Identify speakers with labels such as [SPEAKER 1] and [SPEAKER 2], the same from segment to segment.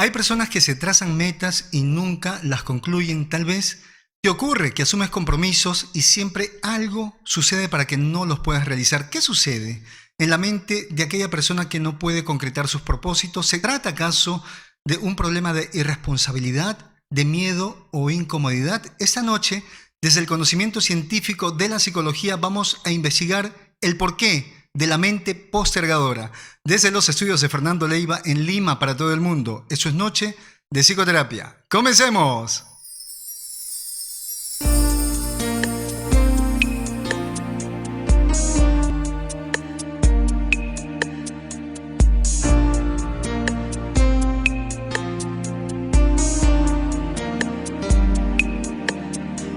[SPEAKER 1] Hay personas que se trazan metas y nunca las concluyen. Tal vez te ocurre que asumes compromisos y siempre algo sucede para que no los puedas realizar. ¿Qué sucede en la mente de aquella persona que no puede concretar sus propósitos? ¿Se trata acaso de un problema de irresponsabilidad, de miedo o incomodidad? Esta noche, desde el conocimiento científico de la psicología, vamos a investigar el porqué de la mente postergadora. Desde los estudios de Fernando Leiva en Lima para todo el mundo. Eso es Noche de Psicoterapia. ¡Comencemos!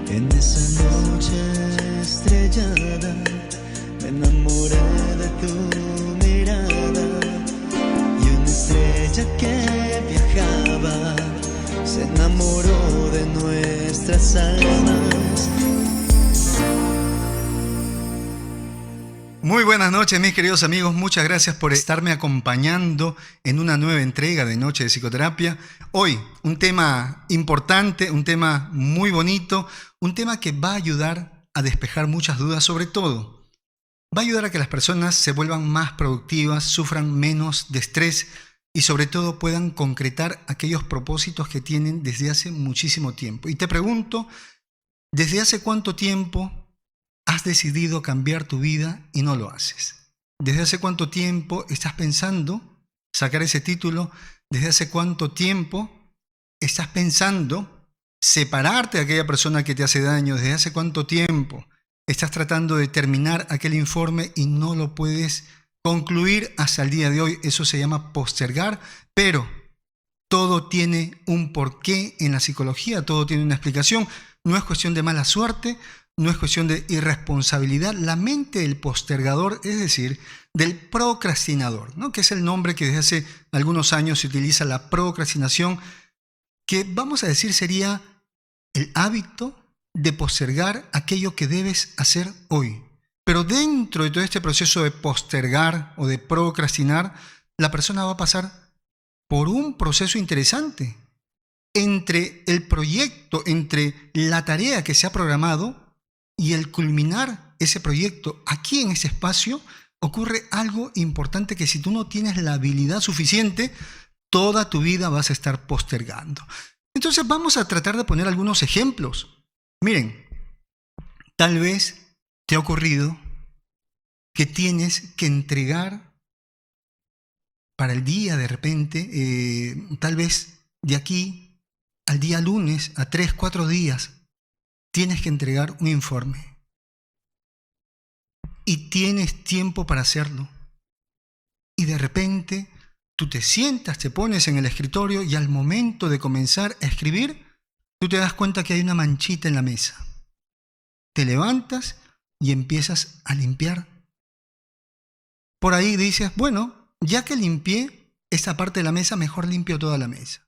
[SPEAKER 2] En esa noche estrellada me enamoré de tu mirada y una estrella que viajaba se enamoró de nuestras almas.
[SPEAKER 1] Muy buenas noches, mis queridos amigos. Muchas gracias por estarme acompañando en una nueva entrega de Noche de Psicoterapia. Hoy, un tema importante, un tema muy bonito, un tema que va a ayudar a despejar muchas dudas, sobre todo. Va a ayudar a que las personas se vuelvan más productivas, sufran menos de estrés y sobre todo puedan concretar aquellos propósitos que tienen desde hace muchísimo tiempo. Y te pregunto, ¿desde hace cuánto tiempo has decidido cambiar tu vida y no lo haces? ¿Desde hace cuánto tiempo estás pensando sacar ese título? ¿Desde hace cuánto tiempo estás pensando separarte de aquella persona que te hace daño? ¿Desde hace cuánto tiempo estás tratando de terminar aquel informe y no lo puedes concluir hasta el día de hoy? Eso se llama postergar, pero todo tiene un porqué en la psicología, todo tiene una explicación. No es cuestión de mala suerte, no es cuestión de irresponsabilidad. La mente del postergador, es decir, del procrastinador, ¿no? Que es el nombre que desde hace algunos años se utiliza, la procrastinación, que vamos a decir sería el hábito de postergar aquello que debes hacer hoy. Pero dentro de todo este proceso de postergar o de procrastinar, la persona va a pasar por un proceso interesante. Entre el proyecto, entre la tarea que se ha programado y el culminar ese proyecto, aquí en ese espacio ocurre algo importante que si tú no tienes la habilidad suficiente, toda tu vida vas a estar postergando. Entonces vamos a tratar de poner algunos ejemplos. Miren, tal vez te ha ocurrido que tienes que entregar para el día de repente, tal vez de aquí al día lunes, a 3, 4 días, tienes que entregar un informe. Y tienes tiempo para hacerlo. Y de repente tú te sientas, te pones en el escritorio y al momento de comenzar a escribir, tú te das cuenta que hay una manchita en la mesa. Te levantas y empiezas a limpiar. Por ahí dices, bueno, ya que limpié esta parte de la mesa, mejor limpio toda la mesa.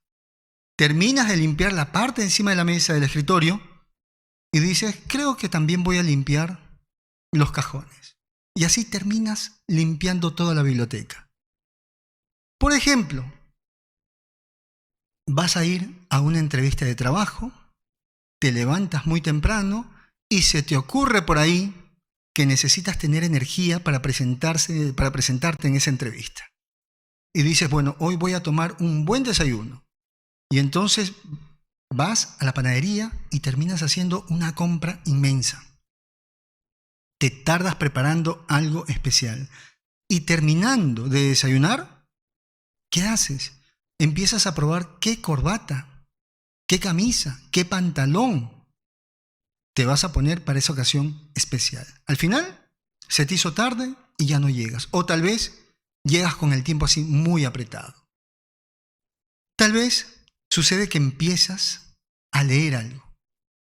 [SPEAKER 1] Terminas de limpiar la parte de encima de la mesa del escritorio y dices, creo que también voy a limpiar los cajones. Y así terminas limpiando toda la biblioteca. Por ejemplo, vas a ir a una entrevista de trabajo, te levantas muy temprano y se te ocurre por ahí que necesitas tener energía para presentarte en esa entrevista. Y dices, bueno, hoy voy a tomar un buen desayuno. Y entonces vas a la panadería y terminas haciendo una compra inmensa. Te tardas preparando algo especial. Y terminando de desayunar, ¿qué haces? Empiezas a probar qué corbata, qué camisa, qué pantalón te vas a poner para esa ocasión especial. Al final, se te hizo tarde y ya no llegas. O tal vez llegas con el tiempo así muy apretado. Tal vez sucede que empiezas a leer algo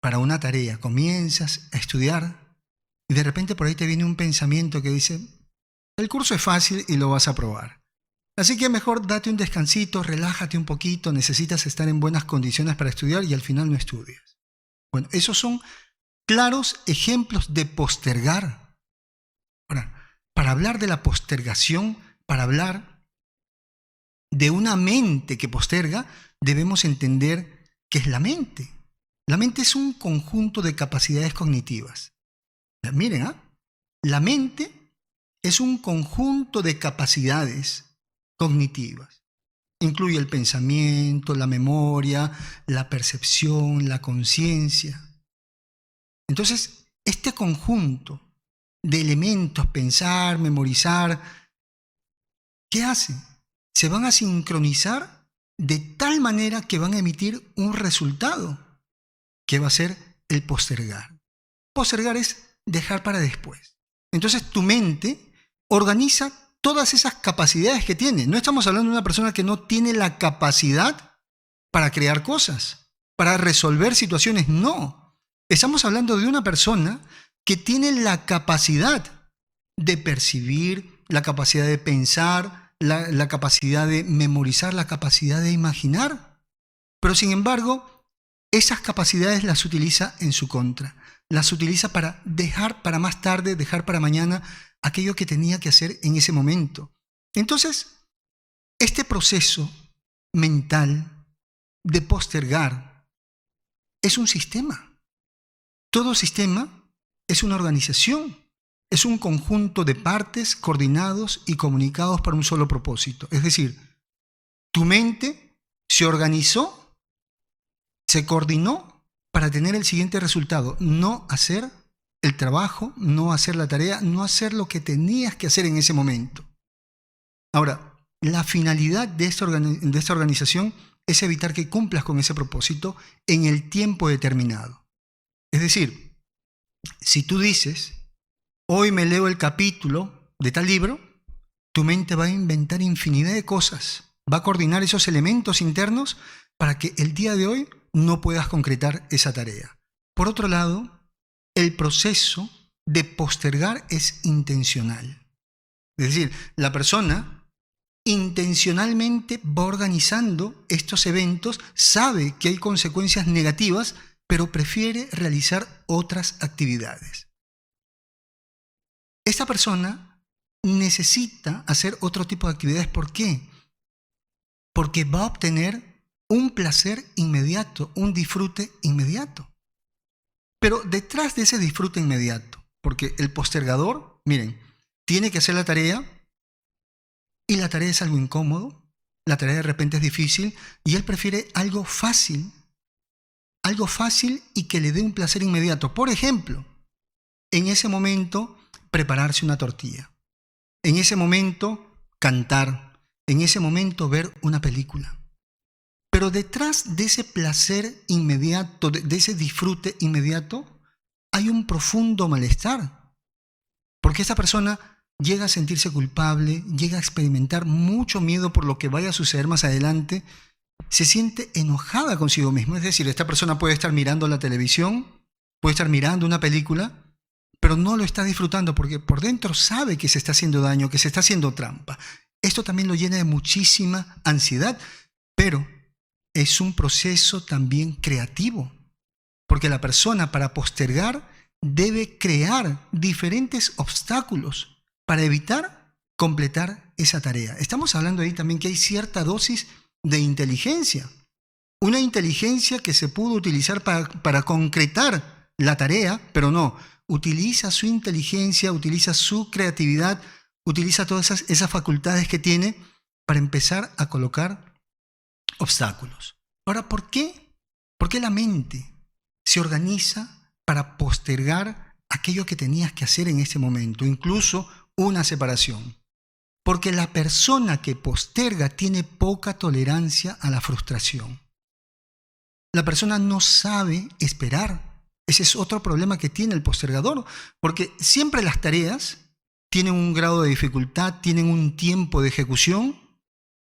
[SPEAKER 1] para una tarea, comienzas a estudiar y de repente por ahí te viene un pensamiento que dice, el curso es fácil y lo vas a aprobar. Así que mejor date un descansito, relájate un poquito, necesitas estar en buenas condiciones para estudiar y al final no estudias. Bueno, esos son claros ejemplos de postergar. Ahora, para hablar de la postergación, para hablar de una mente que posterga, debemos entender qué es la mente. La mente es un conjunto de capacidades cognitivas. Miren, la mente es un conjunto de capacidades cognitivas. Incluye el pensamiento, la memoria, la percepción, la conciencia. Entonces, este conjunto de elementos, pensar, memorizar, ¿qué hacen? Se van a sincronizar de tal manera que van a emitir un resultado, que va a ser el postergar. Postergar es dejar para después. Entonces, tu mente organiza todas esas capacidades que tiene. No estamos hablando de una persona que no tiene la capacidad para crear cosas, para resolver situaciones. No. Estamos hablando de una persona que tiene la capacidad de percibir, la capacidad de pensar, la capacidad de memorizar, la capacidad de imaginar. Pero sin embargo, esas capacidades las utiliza en su contra. Las utiliza para dejar para más tarde, dejar para mañana aquello que tenía que hacer en ese momento. Entonces, este proceso mental de postergar es un sistema. Todo sistema es una organización, es un conjunto de partes coordinados y comunicados para un solo propósito. Es decir, tu mente se organizó, se coordinó para tener el siguiente resultado: no hacer el trabajo, no hacer la tarea, no hacer lo que tenías que hacer en ese momento. Ahora, la finalidad de esta organización es evitar que cumplas con ese propósito en el tiempo determinado. Es decir, si tú dices, hoy me leo el capítulo de tal libro, tu mente va a inventar infinidad de cosas, va a coordinar esos elementos internos para que el día de hoy no puedas concretar esa tarea. Por otro lado, el proceso de postergar es intencional. Es decir, la persona intencionalmente va organizando estos eventos, sabe que hay consecuencias negativas, pero prefiere realizar otras actividades. Esta persona necesita hacer otro tipo de actividades. ¿Por qué? Porque va a obtener un placer inmediato, un disfrute inmediato. Pero detrás de ese disfrute inmediato, porque el postergador, miren, tiene que hacer la tarea y la tarea es algo incómodo, la tarea de repente es difícil y él prefiere algo fácil y que le dé un placer inmediato. Por ejemplo, en ese momento prepararse una tortilla, en ese momento cantar, en ese momento ver una película. Pero detrás de ese placer inmediato, de ese disfrute inmediato, hay un profundo malestar. Porque esa persona llega a sentirse culpable, llega a experimentar mucho miedo por lo que vaya a suceder más adelante, se siente enojada consigo misma. Es decir, esta persona puede estar mirando la televisión, puede estar mirando una película, pero no lo está disfrutando porque por dentro sabe que se está haciendo daño, que se está haciendo trampa. Esto también lo llena de muchísima ansiedad, pero es un proceso también creativo, porque la persona para postergar debe crear diferentes obstáculos para evitar completar esa tarea. Estamos hablando ahí también que hay cierta dosis de inteligencia, una inteligencia que se pudo utilizar para concretar la tarea, pero no, utiliza su inteligencia, utiliza su creatividad, utiliza todas esas facultades que tiene para empezar a colocar obstáculos. Ahora, ¿por qué? ¿Por qué la mente se organiza para postergar aquello que tenías que hacer en ese momento, incluso una separación? Porque la persona que posterga tiene poca tolerancia a la frustración. La persona no sabe esperar. Ese es otro problema que tiene el postergador, porque siempre las tareas tienen un grado de dificultad, tienen un tiempo de ejecución,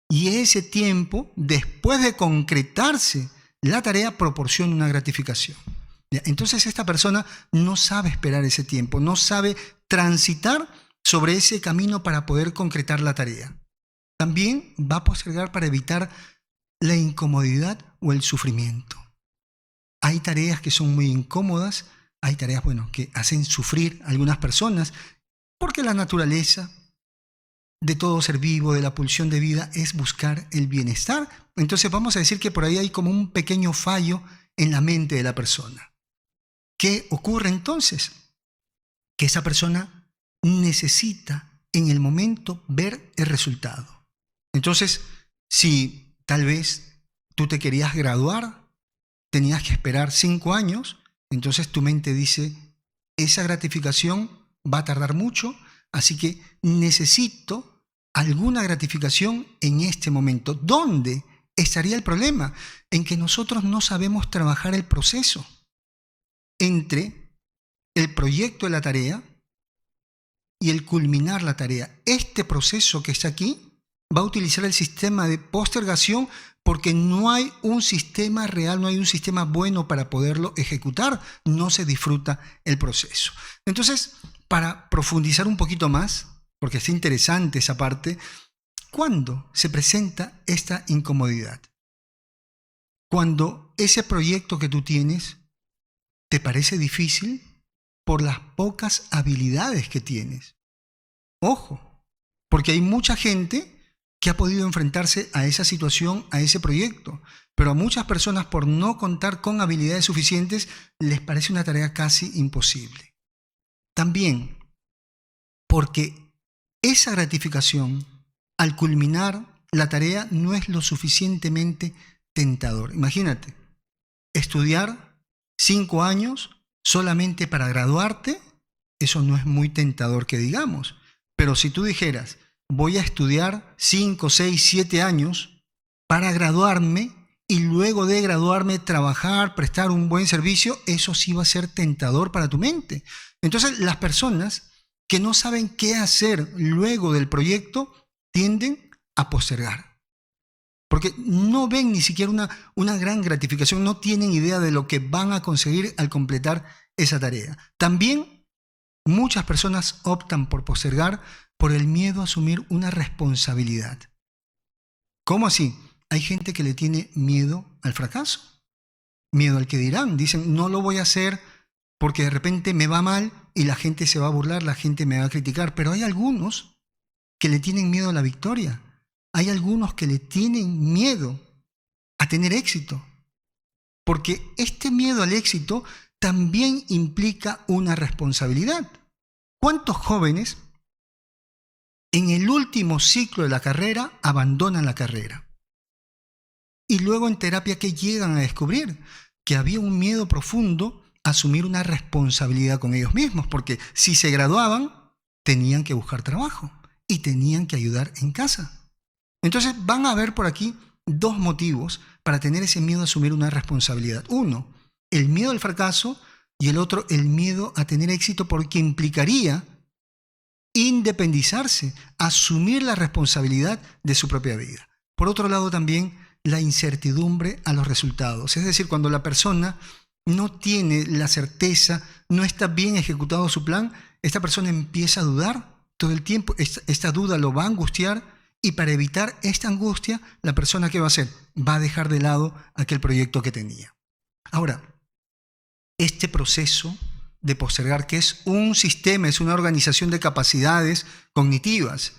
[SPEAKER 1] y ese tiempo, después de concretarse la tarea, proporciona una gratificación. Entonces esta persona no sabe esperar ese tiempo, no sabe transitar sobre ese camino para poder concretar la tarea. También va a postergar para evitar la incomodidad o el sufrimiento. Hay tareas que son muy incómodas, hay tareas, que hacen sufrir a algunas personas, porque la naturaleza de todo ser vivo, de la pulsión de vida, es buscar el bienestar. Entonces vamos a decir que por ahí hay como un pequeño fallo en la mente de la persona. ¿Qué ocurre entonces? Que esa persona necesita en el momento ver el resultado. Entonces, si tal vez tú te querías graduar, tenías que esperar 5 años, entonces tu mente dice, esa gratificación va a tardar mucho, así que necesito alguna gratificación en este momento. ¿Dónde estaría el problema? En que nosotros no sabemos trabajar el proceso entre el proyecto de la tarea y el culminar la tarea. Este proceso que está aquí va a utilizar el sistema de postergación porque no hay un sistema real, no hay un sistema bueno para poderlo ejecutar, no se disfruta el proceso. Entonces, para profundizar un poquito más, porque es interesante esa parte, ¿cuándo se presenta esta incomodidad? Cuando ese proyecto que tú tienes te parece difícil por las pocas habilidades que tienes. Ojo, porque hay mucha gente que ha podido enfrentarse a esa situación, a ese proyecto, pero a muchas personas por no contar con habilidades suficientes les parece una tarea casi imposible. También porque esa gratificación al culminar la tarea no es lo suficientemente tentador. Imagínate, estudiar 5 años solamente para graduarte, eso no es muy tentador que digamos. Pero si tú dijeras, voy a estudiar 5, 6, 7 años para graduarme y luego de graduarme trabajar, prestar un buen servicio, eso sí va a ser tentador para tu mente. Entonces, las personas que no saben qué hacer luego del proyecto tienden a postergar. Porque no ven ni siquiera una gran gratificación, no tienen idea de lo que van a conseguir al completar esa tarea. También muchas personas optan por postergar por el miedo a asumir una responsabilidad. ¿Cómo así? Hay gente que le tiene miedo al fracaso, miedo al que dirán. Dicen, no lo voy a hacer porque de repente me va mal y la gente se va a burlar, la gente me va a criticar. Pero hay algunos que le tienen miedo a la victoria. Hay algunos que le tienen miedo a tener éxito. Porque este miedo al éxito también implica una responsabilidad. ¿Cuántos jóvenes en el último ciclo de la carrera abandonan la carrera? Y luego en terapia, ¿qué llegan a descubrir? Que había un miedo profundo a asumir una responsabilidad con ellos mismos, porque si se graduaban, tenían que buscar trabajo y tenían que ayudar en casa. Entonces van a haber por aquí 2 motivos para tener ese miedo a asumir una responsabilidad. Uno, el miedo al fracaso, y el otro, el miedo a tener éxito, porque implicaría independizarse, asumir la responsabilidad de su propia vida. Por otro lado, también la incertidumbre a los resultados. Es decir, cuando la persona no tiene la certeza, no está bien ejecutado su plan, esta persona empieza a dudar todo el tiempo. Esta duda lo va a angustiar, y para evitar esta angustia, la persona, ¿qué va a hacer? Va a dejar de lado aquel proyecto que tenía. Ahora, este proceso de postergar, que es un sistema, es una organización de capacidades cognitivas,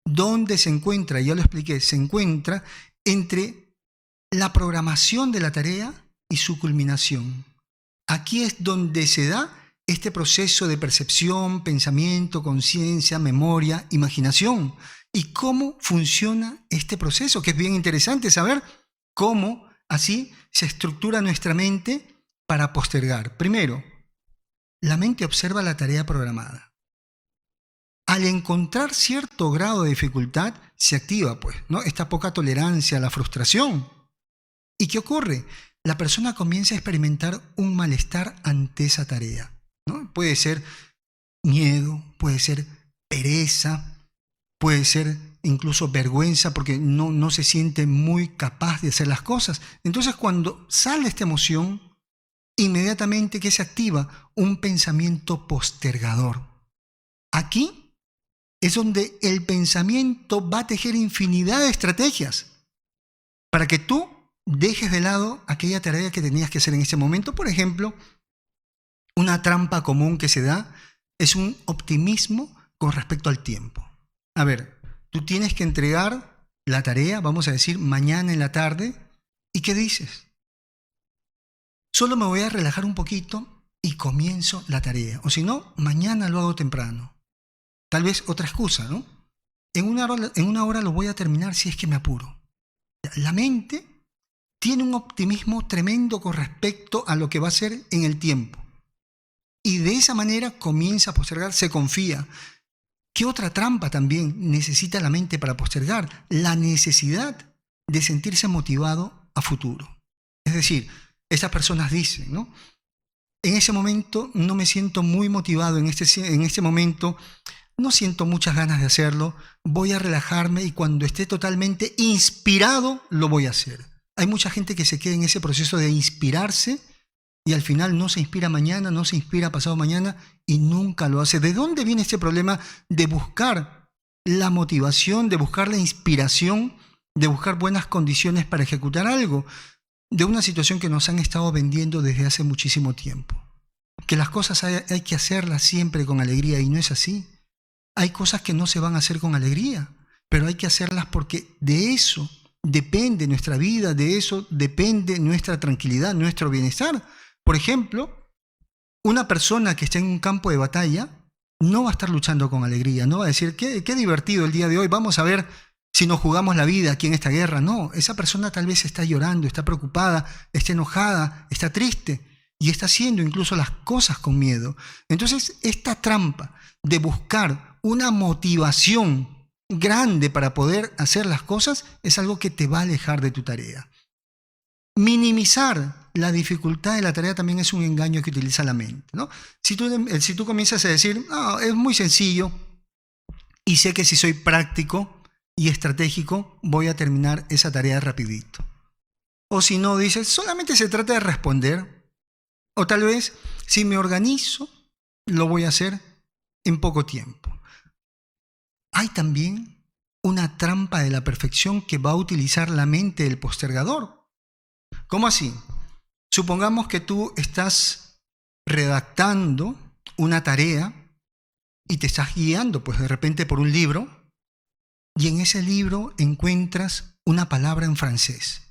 [SPEAKER 1] ¿dónde se encuentra? Ya lo expliqué, se encuentra entre la programación de la tarea y su culminación. Aquí es donde se da este proceso de percepción, pensamiento, conciencia, memoria, imaginación. ¿Y cómo funciona este proceso? Que es bien interesante saber cómo así se estructura nuestra mente para postergar. Primero, la mente observa la tarea programada. Al encontrar cierto grado de dificultad, se activa, pues, ¿no? Esta poca tolerancia a la frustración. ¿Y qué ocurre? La persona comienza a experimentar un malestar ante esa tarea, ¿no? Puede ser miedo, puede ser pereza, puede ser incluso vergüenza porque no se siente muy capaz de hacer las cosas. Entonces, cuando sale esta emoción, inmediatamente que se activa un pensamiento postergador. Aquí es donde el pensamiento va a tejer infinidad de estrategias para que tú dejes de lado aquella tarea que tenías que hacer en ese momento. Por ejemplo, una trampa común que se da es un optimismo con respecto al tiempo. A ver, tú tienes que entregar la tarea, vamos a decir, mañana en la tarde. ¿Y qué dices? Solo me voy a relajar un poquito y comienzo la tarea. O si no, mañana lo hago temprano. Tal vez otra excusa, ¿no? En una hora lo voy a terminar si es que me apuro. La mente tiene un optimismo tremendo con respecto a lo que va a ser en el tiempo. Y de esa manera comienza a postergar, se confía. ¿Qué otra trampa también necesita la mente para postergar? La necesidad de sentirse motivado a futuro. Es decir, estas personas dicen, ¿no? En ese momento no me siento muy motivado, en este momento no siento muchas ganas de hacerlo, voy a relajarme y cuando esté totalmente inspirado lo voy a hacer. Hay mucha gente que se queda en ese proceso de inspirarse y al final no se inspira mañana, no se inspira pasado mañana y nunca lo hace. ¿De dónde viene este problema de buscar la motivación, de buscar la inspiración, de buscar buenas condiciones para ejecutar algo? De una situación que nos han estado vendiendo desde hace muchísimo tiempo. Que las cosas hay que hacerlas siempre con alegría y no es así. Hay cosas que no se van a hacer con alegría, pero hay que hacerlas porque de eso depende nuestra vida, de eso depende nuestra tranquilidad, nuestro bienestar. Por ejemplo, una persona que esté en un campo de batalla no va a estar luchando con alegría, no va a decir, qué divertido el día de hoy, vamos a ver si nos jugamos la vida aquí en esta guerra. No, esa persona tal vez está llorando, está preocupada, está enojada, está triste y está haciendo incluso las cosas con miedo. Entonces, esta trampa de buscar una motivación grande para poder hacer las cosas es algo que te va a alejar de tu tarea. Minimizar la dificultad de la tarea también es un engaño que utiliza la mente, ¿no? Si tú comienzas a decir, no, es muy sencillo y sé que si soy práctico y estratégico voy a terminar esa tarea rapidito. O si no, dices, solamente se trata de responder. O tal vez, si me organizo, lo voy a hacer en poco tiempo. Hay también una trampa de la perfección que va a utilizar la mente del postergador. ¿Cómo así? Supongamos que tú estás redactando una tarea y te estás guiando, pues de repente por un libro, y en ese libro encuentras una palabra en francés.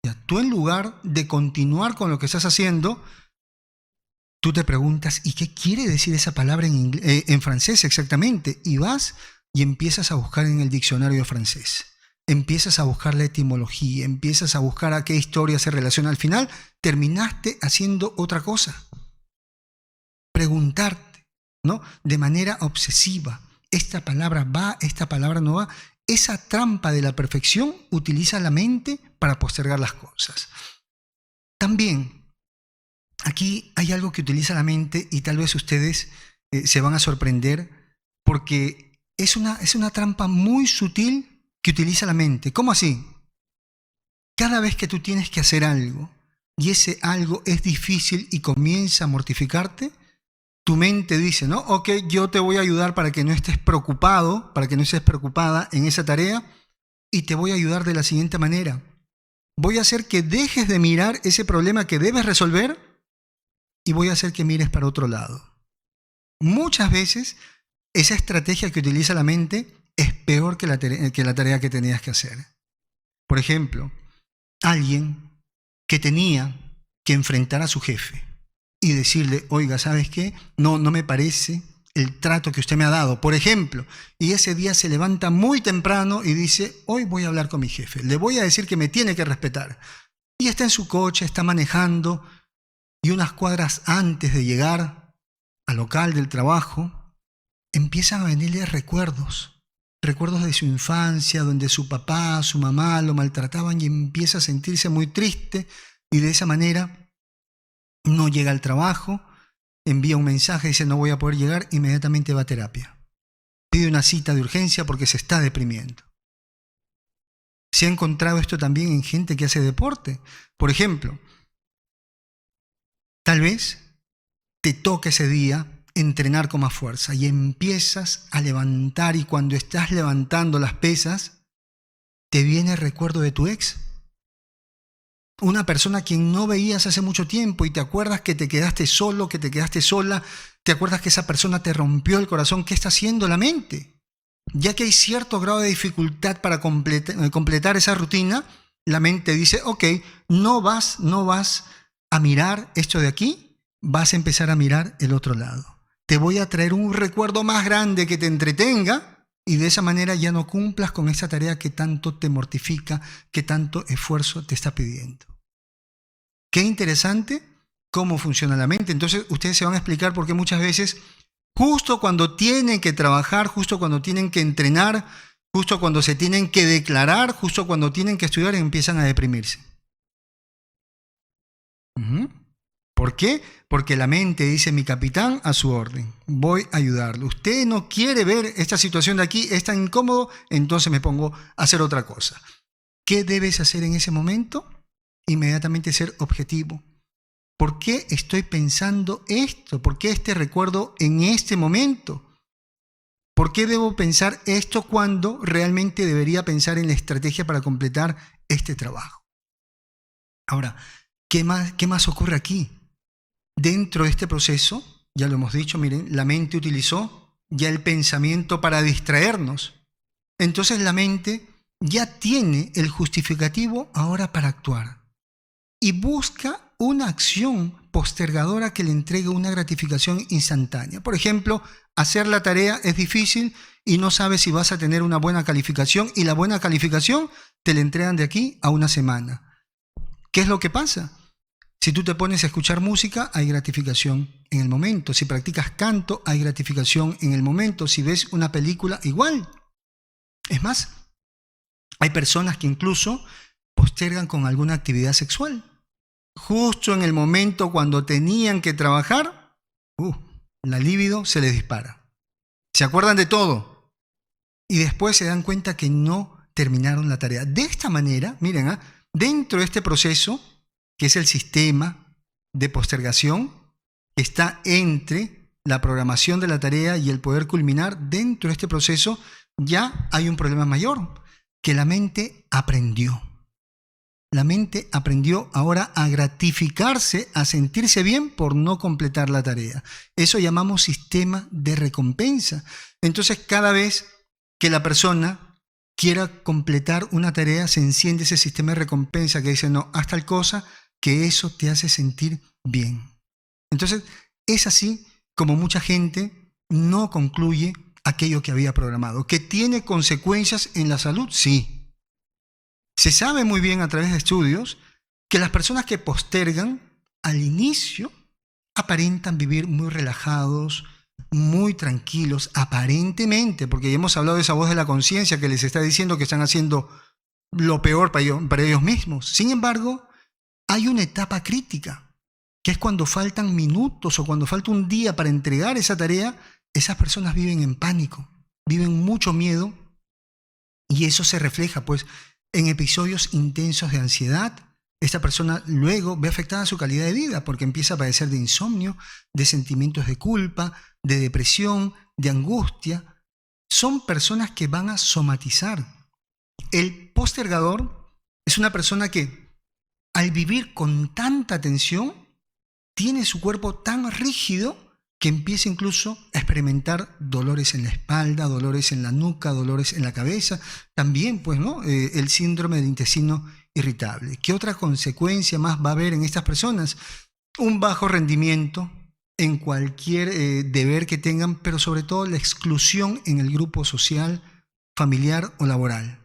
[SPEAKER 1] Ya, tú en lugar de continuar con lo que estás haciendo, tú te preguntas, ¿y qué quiere decir esa palabra en francés exactamente? Y vas y empiezas a buscar en el diccionario francés. Empiezas a buscar la etimología, empiezas a buscar a qué historia se relaciona. Al final, terminaste haciendo otra cosa. Preguntarte, ¿no? De manera obsesiva. Esta palabra va, esta palabra no va. Esa trampa de la perfección utiliza la mente para postergar las cosas. También, aquí hay algo que utiliza la mente y tal vez ustedes se van a sorprender porque es una trampa muy sutil que utiliza la mente. ¿Cómo así? Cada vez que tú tienes que hacer algo y ese algo es difícil y comienza a mortificarte, tu mente dice, ¿no? Ok, yo te voy a ayudar para que no estés preocupado, para que no estés preocupada en esa tarea y te voy a ayudar de la siguiente manera. Voy a hacer que dejes de mirar ese problema que debes resolver y voy a hacer que mires para otro lado. Muchas veces esa estrategia que utiliza la mente es peor que la tarea que tenías que hacer. Por ejemplo, alguien que tenía que enfrentar a su jefe y decirle, oiga, ¿sabes qué? No me parece el trato que usted me ha dado, por ejemplo. Y ese día se levanta muy temprano y dice, hoy voy a hablar con mi jefe, le voy a decir que me tiene que respetar. Y está en su coche, está manejando y unas cuadras antes de llegar al local del trabajo, empiezan a venirle recuerdos de su infancia, donde su papá, su mamá lo maltrataban y empieza a sentirse muy triste y de esa manera no llega al trabajo, envía un mensaje, dice no voy a poder llegar, inmediatamente va a terapia. Pide una cita de urgencia porque se está deprimiendo. Se ha encontrado esto también en gente que hace deporte. Por ejemplo, tal vez te toque ese día entrenar con más fuerza y empiezas a levantar y cuando estás levantando las pesas, te viene el recuerdo de tu ex. Una persona a quien no veías hace mucho tiempo y te acuerdas que te quedaste solo, que te quedaste sola, te acuerdas que esa persona te rompió el corazón. ¿Qué está haciendo la mente? ya que hay cierto grado de dificultad para completar esa rutina, la mente dice, ok, no vas a mirar esto de aquí, vas a empezar a mirar el otro lado. Te voy a traer un recuerdo más grande que te entretenga y de esa manera ya no cumplas con esa tarea que tanto te mortifica, que tanto esfuerzo te está pidiendo. Qué interesante cómo funciona la mente. Entonces ustedes se van a explicar por qué muchas veces, justo cuando tienen que trabajar, justo cuando tienen que entrenar, justo cuando se tienen que declarar, justo cuando tienen que estudiar, empiezan a deprimirse. ¿Por qué? Porque la mente dice, mi capitán a su orden, voy a ayudarlo. Usted no quiere ver esta situación de aquí, es tan incómodo, entonces me pongo a hacer otra cosa. ¿Qué debes hacer en ese momento? Inmediatamente ser objetivo. ¿Por qué estoy pensando esto? ¿Por qué este recuerdo en este momento? ¿Por qué debo pensar esto cuando realmente debería pensar en la estrategia para completar este trabajo? Ahora, ¿qué más ocurre aquí? Dentro de este proceso, ya lo hemos dicho, miren, la mente utilizó ya el pensamiento para distraernos. Entonces la mente ya tiene el justificativo ahora para actuar y busca una acción postergadora que le entregue una gratificación instantánea. Por ejemplo, hacer la tarea es difícil y no sabes si vas a tener una buena calificación, y la buena calificación te la entregan de aquí a una semana. ¿Qué es lo que pasa? Si tú te pones a escuchar música, hay gratificación en el momento. Si practicas canto, hay gratificación en el momento. Si ves una película, igual. Es más, hay personas que incluso postergan con alguna actividad sexual. Justo en el momento cuando tenían que trabajar, la libido se les dispara. Se acuerdan de todo y después se dan cuenta que no terminaron la tarea. De esta manera, miren, dentro de este proceso, que es el sistema de postergación, que está entre la programación de la tarea y el poder culminar, dentro de este proceso ya hay un problema mayor, que la mente aprendió. La mente aprendió ahora a gratificarse, a sentirse bien por no completar la tarea. Eso llamamos sistema de recompensa. Entonces, cada vez que la persona quiera completar una tarea, se enciende ese sistema de recompensa que dice, no, haz tal cosa, que eso te hace sentir bien. Entonces, es así como mucha gente no concluye aquello que había programado. ¿Que tiene consecuencias en la salud? Sí. Se sabe muy bien a través de estudios que las personas que postergan al inicio aparentan vivir muy relajados, muy tranquilos, aparentemente, porque ya hemos hablado de esa voz de la conciencia que les está diciendo que están haciendo lo peor para ellos mismos. Sin embargo, hay una etapa crítica, que es cuando faltan minutos o cuando falta un día para entregar esa tarea. Esas personas viven en pánico, viven mucho miedo, y eso se refleja pues en episodios intensos de ansiedad. Esta persona luego ve afectada su calidad de vida porque empieza a padecer de insomnio, de sentimientos de culpa, de depresión, de angustia. Son personas que van a somatizar. El postergador es una persona que, al vivir con tanta tensión, tiene su cuerpo tan rígido que empieza incluso a experimentar dolores en la espalda, dolores en la nuca, dolores en la cabeza. También, pues, ¿no? El síndrome del intestino irritable. ¿Qué otra consecuencia más va a haber en estas personas? Un bajo rendimiento en cualquier deber que tengan, pero sobre todo la exclusión en el grupo social, familiar o laboral.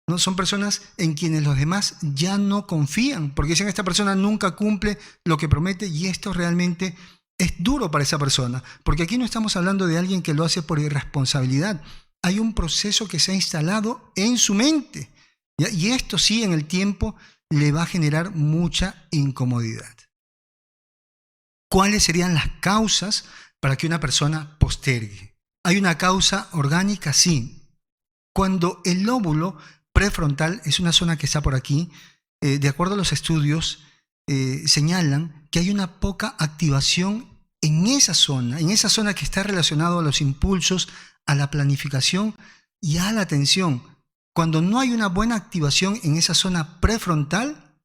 [SPEAKER 1] ¿No? Son personas en quienes los demás ya no confían, porque dicen, esta persona nunca cumple lo que promete, y esto realmente es duro para esa persona, porque aquí no estamos hablando de alguien que lo hace por irresponsabilidad. Hay un proceso que se ha instalado en su mente, ¿ya? Y esto sí, en el tiempo le va a generar mucha incomodidad. ¿Cuáles serían las causas para que una persona postergue? ¿Hay una causa orgánica? Sí. Cuando el lóbulo prefrontal, es una zona que está por aquí, de acuerdo a los estudios, señalan que hay una poca activación en esa zona que está relacionado a los impulsos, a la planificación y a la atención. Cuando no hay una buena activación en esa zona prefrontal,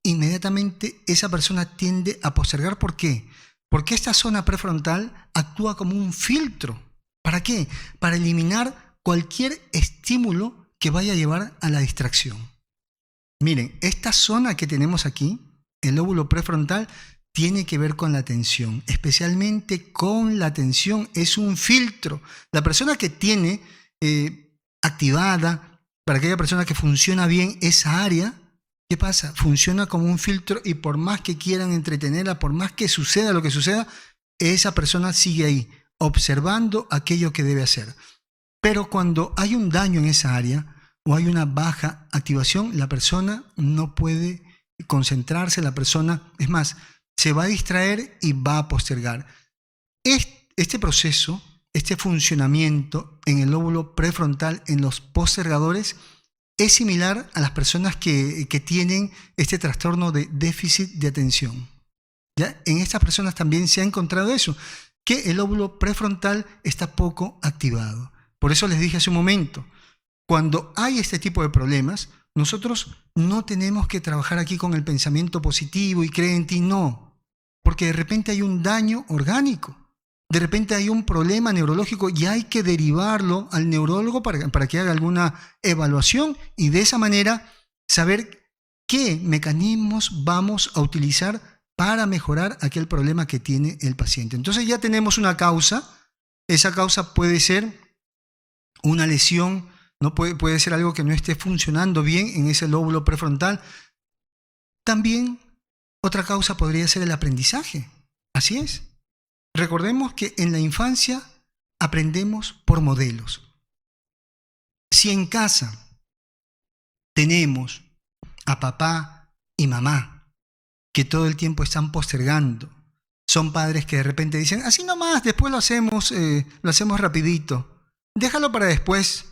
[SPEAKER 1] inmediatamente esa persona tiende a postergar. ¿Por qué? Porque esta zona prefrontal actúa como un filtro. ¿Para qué? Para eliminar cualquier estímulo que vaya a llevar a la distracción. Miren, esta zona que tenemos aquí, el lóbulo prefrontal, tiene que ver con la atención, especialmente con la atención. Es un filtro. La persona que tiene activada, para aquella persona que funciona bien esa área, ¿qué pasa? Funciona como un filtro y por más que quieran entretenerla, por más que suceda lo que suceda, esa persona sigue ahí, observando aquello que debe hacer. Pero cuando hay un daño en esa área o hay una baja activación, la persona no puede concentrarse, la persona, es más, se va a distraer y va a postergar. Este proceso, este funcionamiento en el lóbulo prefrontal, en los postergadores, es similar a las personas que tienen este trastorno de déficit de atención. ¿Ya? En estas personas también se ha encontrado eso, que el lóbulo prefrontal está poco activado. Por eso les dije hace un momento, cuando hay este tipo de problemas, nosotros no tenemos que trabajar aquí con el pensamiento positivo y cree en ti, no, porque de repente hay un daño orgánico, de repente hay un problema neurológico y hay que derivarlo al neurólogo para que haga alguna evaluación y de esa manera saber qué mecanismos vamos a utilizar para mejorar aquel problema que tiene el paciente. Entonces ya tenemos una causa. Esa causa puede ser una lesión, ¿no? Puede ser algo que no esté funcionando bien en ese lóbulo prefrontal. También otra causa podría ser el aprendizaje. Así es. Recordemos que en la infancia aprendemos por modelos. Si en casa tenemos a papá y mamá que todo el tiempo están postergando, son padres que de repente dicen, así nomás, después lo hacemos rapidito, déjalo para después.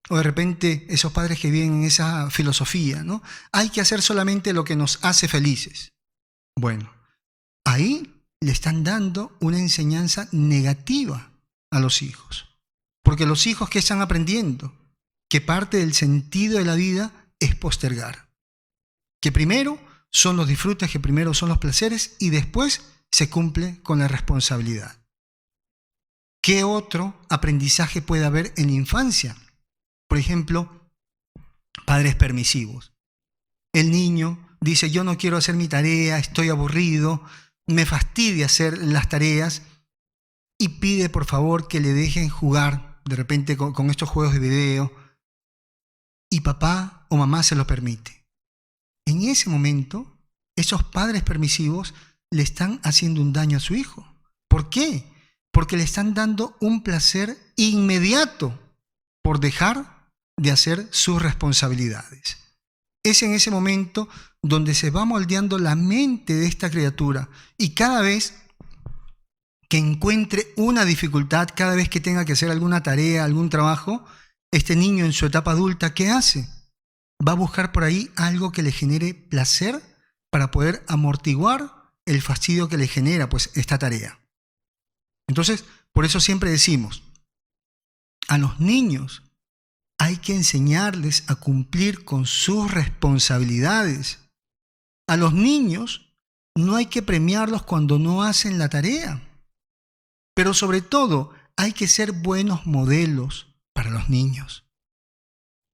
[SPEAKER 1] O de repente esos padres que viven en esa filosofía, ¿no? Hay que hacer solamente lo que nos hace felices. Bueno, ahí le están dando una enseñanza negativa a los hijos. Porque los hijos, ¿qué están aprendiendo? Que parte del sentido de la vida es postergar. Que primero son los disfrutes, que primero son los placeres y después se cumple con la responsabilidad. ¿Qué otro aprendizaje puede haber en la infancia? Por ejemplo, padres permisivos. El niño dice, yo no quiero hacer mi tarea, estoy aburrido, me fastidia hacer las tareas y pide por favor que le dejen jugar de repente con estos juegos de video y papá o mamá se lo permite. En ese momento, esos padres permisivos le están haciendo un daño a su hijo. ¿Por qué? Porque le están dando un placer inmediato por dejar de hacer sus responsabilidades. Es en ese momento donde se va moldeando la mente de esta criatura y cada vez que encuentre una dificultad, cada vez que tenga que hacer alguna tarea, algún trabajo, este niño en su etapa adulta, ¿qué hace? Va a buscar por ahí algo que le genere placer para poder amortiguar el fastidio que le genera pues esta tarea. Entonces, por eso siempre decimos, a los niños hay que enseñarles a cumplir con sus responsabilidades. A los niños no hay que premiarlos cuando no hacen la tarea. Pero sobre todo hay que ser buenos modelos para los niños.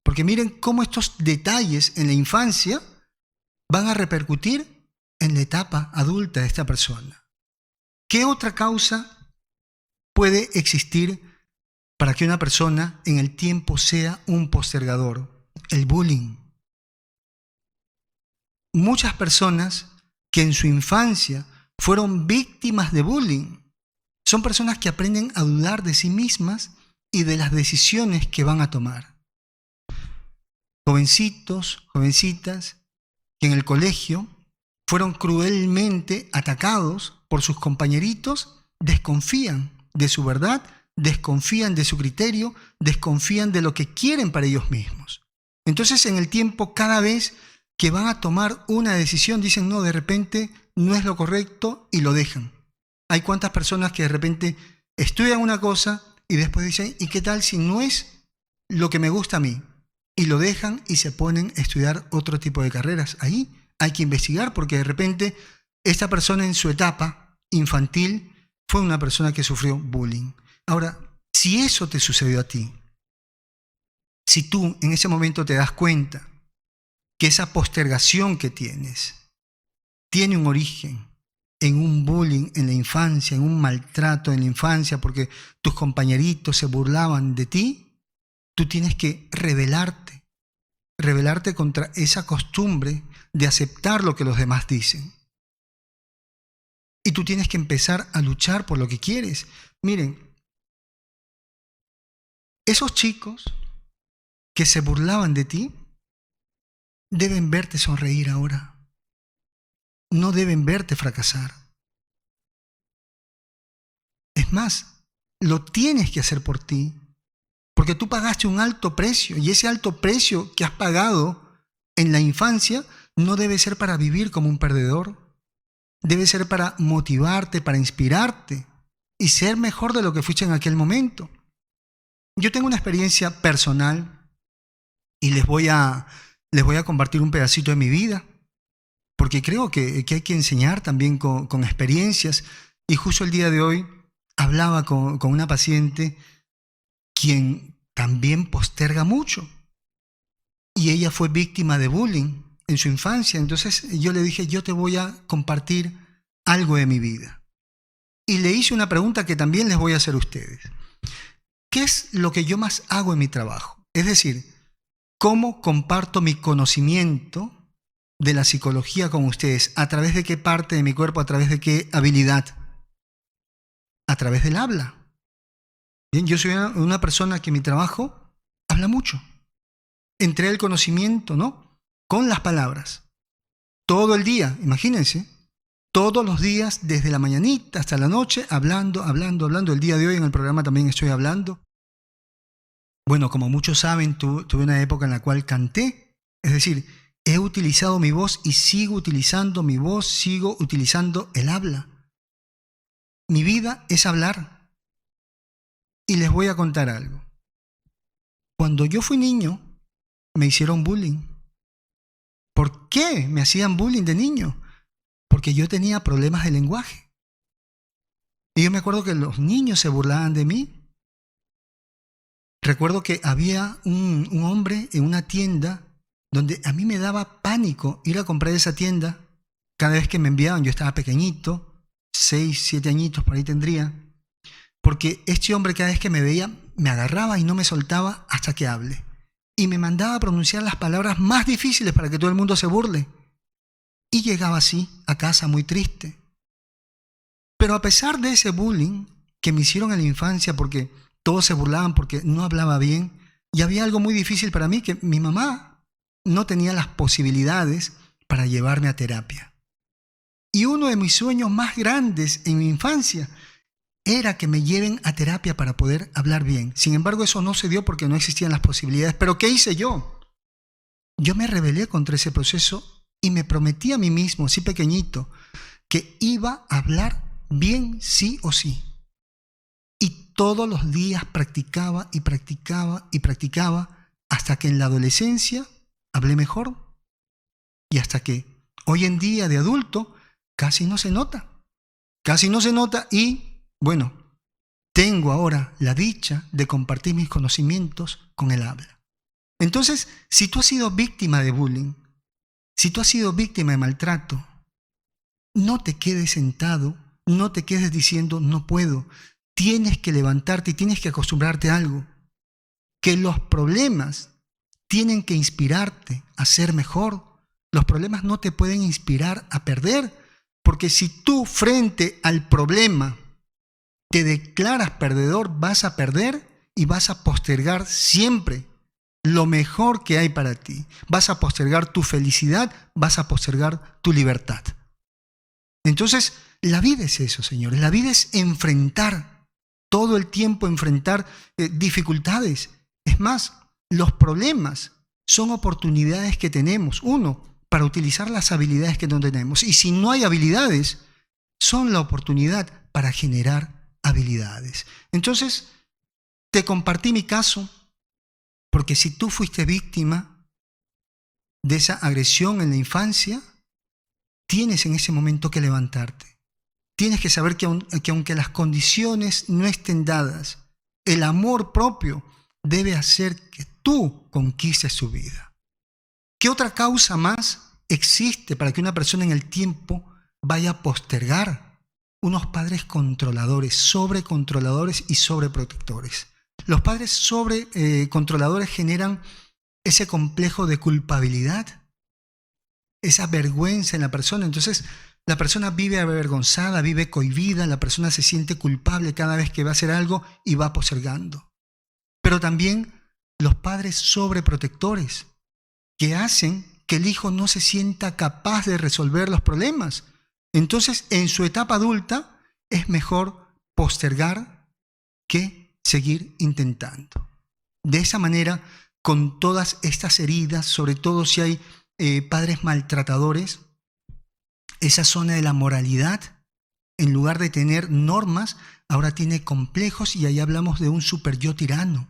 [SPEAKER 1] Porque miren cómo estos detalles en la infancia van a repercutir en la etapa adulta de esta persona. ¿Qué otra causa puede existir para que una persona en el tiempo sea un postergador? El bullying. Muchas personas que en su infancia fueron víctimas de bullying son personas que aprenden a dudar de sí mismas y de las decisiones que van a tomar. Jovencitos, jovencitas que en el colegio fueron cruelmente atacados por sus compañeritos, desconfían de su verdad, desconfían de su criterio, desconfían de lo que quieren para ellos mismos. Entonces, en el tiempo, cada vez que van a tomar una decisión, dicen, no, de repente no es lo correcto y lo dejan. Hay cuántas personas que de repente estudian una cosa y después dicen, ¿y qué tal si no es lo que me gusta a mí? Y lo dejan y se ponen a estudiar otro tipo de carreras. Ahí hay que investigar porque de repente esta persona en su etapa infantil fue una persona que sufrió bullying. Ahora, si eso te sucedió a ti, Si tú en ese momento te das cuenta que esa postergación que tienes tiene un origen en un bullying en la infancia, en un maltrato en la infancia, porque tus compañeritos se burlaban de ti, tú tienes que rebelarte contra esa costumbre de aceptar lo que los demás dicen. Y tú tienes que empezar a luchar por lo que quieres. Miren, esos chicos que se burlaban de ti deben verte sonreír ahora. No deben verte fracasar. Es más, lo tienes que hacer por ti, porque tú pagaste un alto precio, y ese alto precio que has pagado en la infancia no debe ser para vivir como un perdedor. Debe ser para motivarte, para inspirarte y ser mejor de lo que fuiste en aquel momento. Yo tengo una experiencia personal y les voy a compartir un pedacito de mi vida, porque creo que hay que enseñar también con experiencias. Y justo el día de hoy hablaba con una paciente quien también posterga mucho, y ella fue víctima de bullying en su infancia. Entonces yo le dije, yo te voy a compartir algo de mi vida. Y le hice una pregunta que también les voy a hacer a ustedes. ¿Qué es lo que yo más hago en mi trabajo? Es decir, ¿cómo comparto mi conocimiento de la psicología con ustedes? ¿A través de qué parte de mi cuerpo? ¿A través de qué habilidad? A través del habla. Bien, yo soy una persona que en mi trabajo habla mucho. Entrega el conocimiento, ¿no? Con las palabras. Todo el día, imagínense. Todos los días, desde la mañanita hasta la noche, hablando. El día de hoy en el programa también estoy hablando. Bueno, como muchos saben, tuve una época en la cual canté. Es decir, he utilizado mi voz y sigo utilizando mi voz, sigo utilizando el habla. Mi vida es hablar. Y les voy a contar algo. Cuando yo fui niño, me hicieron bullying. ¿Por qué me hacían bullying de niño? Porque yo tenía problemas de lenguaje. Y yo me acuerdo que los niños se burlaban de mí. Recuerdo que había un hombre en una tienda donde a mí me daba pánico ir a comprar esa tienda. Cada vez que me enviaban, yo estaba pequeñito, 6, 7 añitos por ahí tendría, porque este hombre cada vez que me veía me agarraba y no me soltaba hasta que hable. Y me mandaba a pronunciar las palabras más difíciles para que todo el mundo se burle. Y llegaba así a casa muy triste. Pero a pesar de ese bullying que me hicieron en la infancia, porque todos se burlaban porque no hablaba bien, y había algo muy difícil para mí, que mi mamá no tenía las posibilidades para llevarme a terapia. Y uno de mis sueños más grandes en mi infancia era que me lleven a terapia para poder hablar bien. Sin embargo, eso no se dio porque no existían las posibilidades. ¿Pero qué hice yo? Yo me rebelé contra ese proceso y me prometí a mí mismo, así pequeñito, que iba a hablar bien sí o sí. Y todos los días practicaba hasta que en la adolescencia hablé mejor. Y hasta que hoy en día de adulto casi no se nota. Y bueno, tengo ahora la dicha de compartir mis conocimientos con el habla. Entonces, si tú has sido víctima de bullying, si tú has sido víctima de maltrato, no te quedes sentado, no te quedes diciendo no puedo. Tienes que levantarte y tienes que acostumbrarte a algo. Que los problemas tienen que inspirarte a ser mejor. Los problemas no te pueden inspirar a perder, porque si tú frente al problema te declaras perdedor, vas a perder y vas a postergar siempre lo mejor que hay para ti. Vas a postergar tu felicidad, vas a postergar tu libertad. Entonces, la vida es eso, señores. La vida es enfrentar, todo el tiempo enfrentar dificultades. Es más, los problemas son oportunidades que tenemos. Uno, para utilizar las habilidades que no tenemos. Y si no hay habilidades, son la oportunidad para generar habilidades. Entonces, te compartí mi caso, porque si tú fuiste víctima de esa agresión en la infancia, tienes en ese momento que levantarte. Tienes que saber que aunque las condiciones no estén dadas, el amor propio debe hacer que tú conquistes su vida. ¿Qué otra causa más existe para que una persona en el tiempo vaya a postergar? Unos padres controladores, sobrecontroladores y sobreprotectores. Los padres sobrecontroladores generan ese complejo de culpabilidad, esa vergüenza en la persona. Entonces, la persona vive avergonzada, vive cohibida, la persona se siente culpable cada vez que va a hacer algo y va postergando. Pero también los padres sobreprotectores, que hacen que el hijo no se sienta capaz de resolver los problemas. Entonces, en su etapa adulta, es mejor postergar que seguir intentando. De esa manera, con todas estas heridas, sobre todo si hay padres maltratadores, esa zona de la moralidad, en lugar de tener normas, ahora tiene complejos y ahí hablamos de un super yo tirano.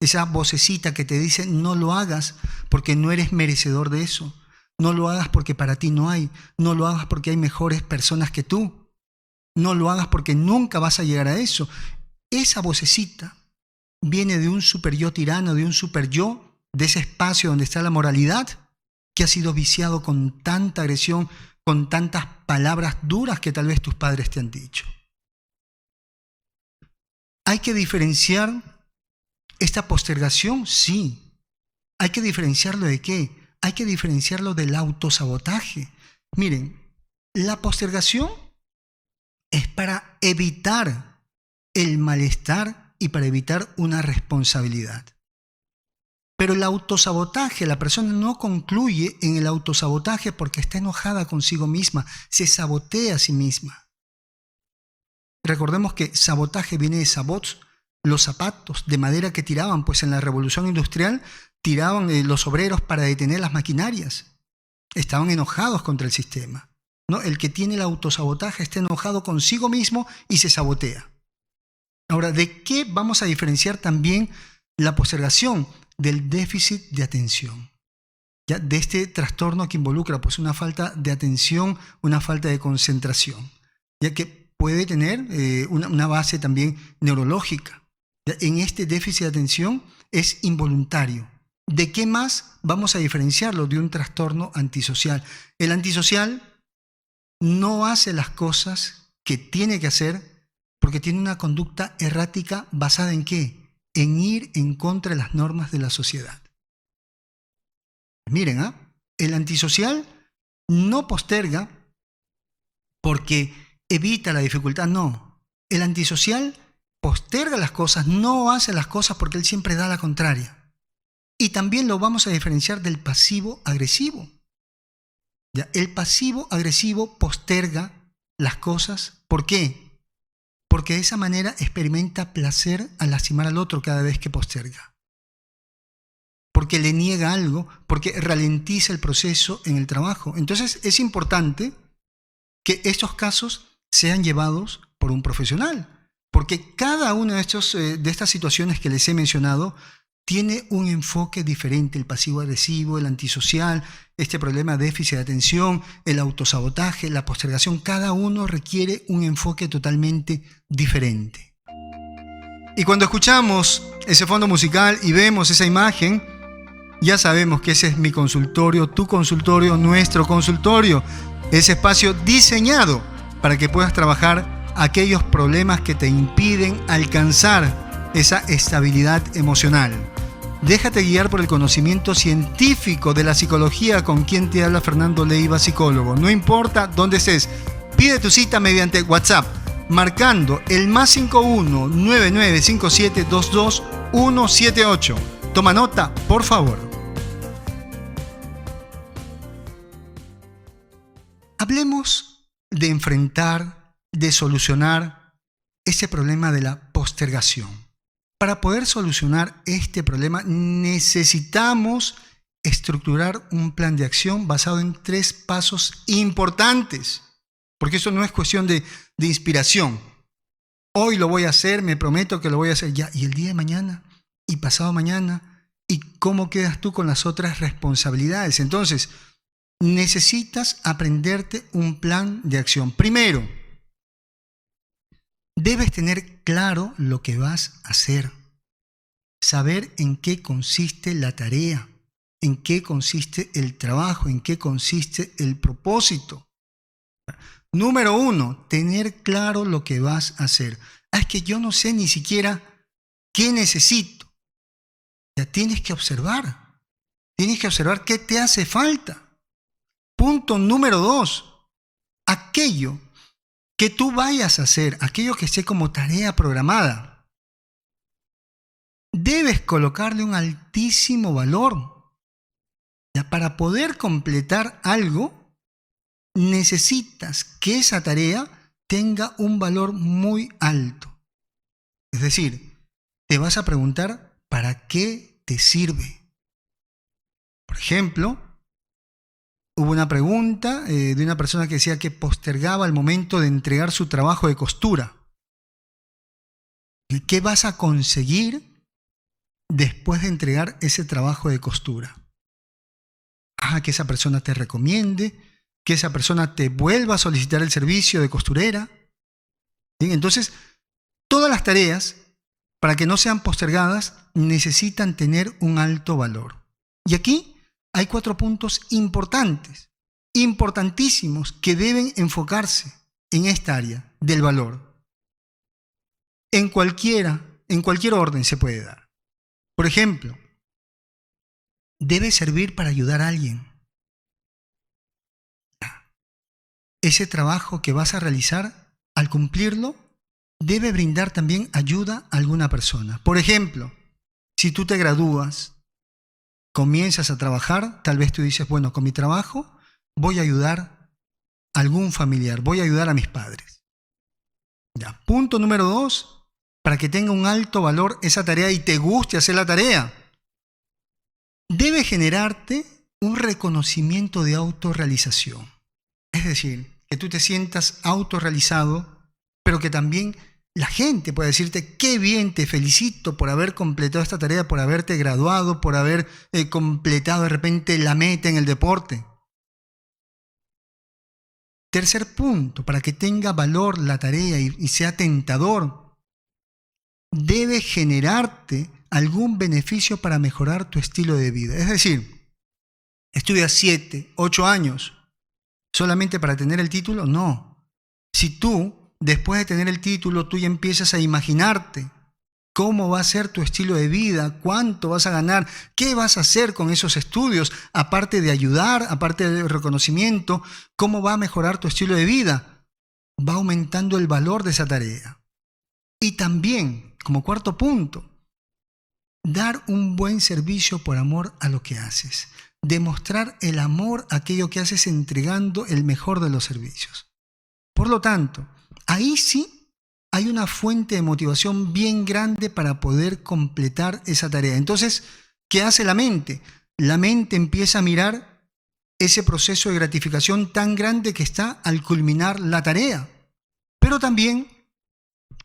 [SPEAKER 1] Esa vocecita que te dice no lo hagas porque no eres merecedor de eso. No lo hagas porque para ti no hay. No lo hagas porque hay mejores personas que tú. No lo hagas porque nunca vas a llegar a eso. Esa vocecita viene de un super yo tirano, de un super yo, de ese espacio donde está la moralidad, que ha sido viciado con tanta agresión, con tantas palabras duras que tal vez tus padres te han dicho. ¿Hay que diferenciar esta postergación? Sí. ¿Hay que diferenciarlo de qué? Hay que diferenciarlo del autosabotaje. Miren, la postergación es para evitar el malestar y para evitar una responsabilidad. Pero el autosabotaje, la persona no concluye en el autosabotaje porque está enojada consigo misma, se sabotea a sí misma. Recordemos que sabotaje viene de sabots, los zapatos de madera que tiraban, pues en la revolución industrial tiraban los obreros para detener las maquinarias. Estaban enojados contra el sistema, ¿no? El que tiene el autosabotaje está enojado consigo mismo y se sabotea. Ahora, ¿de qué vamos a diferenciar también la postergación? Del déficit de atención. ¿Ya? De este trastorno que involucra pues, una falta de atención, una falta de concentración, ya que puede tener una base también neurológica. ¿Ya? En este déficit de atención es involuntario. ¿De qué más vamos a diferenciarlo de un trastorno antisocial? El antisocial no hace las cosas que tiene que hacer porque tiene una conducta errática basada ¿en qué? En ir en contra de las normas de la sociedad. Miren, el antisocial no posterga porque evita la dificultad, no. El antisocial posterga las cosas, no hace las cosas porque él siempre da la contraria. Y también lo vamos a diferenciar del pasivo agresivo. ¿Ya? El pasivo agresivo posterga las cosas. ¿Por qué? Porque de esa manera experimenta placer al lastimar al otro cada vez que posterga. Porque le niega algo, porque ralentiza el proceso en el trabajo. Entonces es importante que estos casos sean llevados por un profesional. Porque cada una de estas situaciones que les he mencionado tiene un enfoque diferente. El pasivo agresivo, el antisocial, este problema de déficit de atención, el autosabotaje, la postergación, cada uno requiere un enfoque totalmente diferente. Y cuando escuchamos ese fondo musical y vemos esa imagen, ya sabemos que ese es mi consultorio, tu consultorio, nuestro consultorio. Ese espacio diseñado para que puedas trabajar aquellos problemas que te impiden alcanzar esa estabilidad emocional. Déjate guiar por el conocimiento científico de la psicología con quien te habla Fernando Leiva, psicólogo. No importa dónde estés, pide tu cita mediante WhatsApp, marcando el +51 9957 22178. Toma nota, por favor. Hablemos de enfrentar, de solucionar ese problema de la postergación. Para poder solucionar este problema necesitamos estructurar un plan de acción basado en 3 pasos importantes, porque eso no es cuestión de inspiración. Hoy lo voy a hacer, me prometo que lo voy a hacer ya, y el día de mañana, y pasado mañana, y cómo quedas tú con las otras responsabilidades. Entonces, necesitas aprenderte un plan de acción. Primero, debes tener claro lo que vas a hacer. saber en qué consiste la tarea, en qué consiste el trabajo, en qué consiste el propósito. Número 1, tener claro lo que vas a hacer. Es que yo no sé ni siquiera qué necesito. Ya tienes que observar qué te hace falta. Punto número 2, aquello que tú vayas a hacer, aquello que esté como tarea programada, debes colocarle un altísimo valor. Ya, para poder completar algo, necesitas que esa tarea tenga un valor muy alto. Es decir, te vas a preguntar ¿para qué te sirve? Por ejemplo, hubo una pregunta de una persona que decía que postergaba el momento de entregar su trabajo de costura. ¿Qué vas a conseguir después de entregar ese trabajo de costura? Que esa persona te recomiende, que esa persona te vuelva a solicitar el servicio de costurera. ¿Bien? Entonces, todas las tareas, para que no sean postergadas, necesitan tener un alto valor. Y aquí hay 4 puntos importantísimos, que deben enfocarse en esta área del valor. En cualquier orden se puede dar. Por ejemplo, debe servir para ayudar a alguien. Ese trabajo que vas a realizar, al cumplirlo, debe brindar también ayuda a alguna persona. Por ejemplo, si tú te gradúas, comienzas a trabajar, tal vez tú dices, bueno, con mi trabajo voy a ayudar a algún familiar, voy a ayudar a mis padres. Ya. Punto número 2, para que tenga un alto valor esa tarea y te guste hacer la tarea, debe generarte un reconocimiento de autorrealización. Es decir, que tú te sientas autorrealizado, pero que también la gente puede decirte, qué bien, te felicito por haber completado esta tarea, por haberte graduado, por haber completado de repente la meta en el deporte. Tercer punto, para que tenga valor la tarea y sea tentador, debe generarte algún beneficio para mejorar tu estilo de vida. Es decir, estudias 7, 8 años solamente para tener el título, no. Si tú, después de tener el título, tú ya empiezas a imaginarte cómo va a ser tu estilo de vida, cuánto vas a ganar, qué vas a hacer con esos estudios, aparte de ayudar, aparte del reconocimiento, cómo va a mejorar tu estilo de vida, va aumentando el valor de esa tarea. Y también, como 4 punto, dar un buen servicio por amor a lo que haces. Demostrar el amor a aquello que haces entregando el mejor de los servicios. Por lo tanto, ahí sí hay una fuente de motivación bien grande para poder completar esa tarea. Entonces, ¿qué hace la mente? La mente empieza a mirar ese proceso de gratificación tan grande que está al culminar la tarea. Pero también,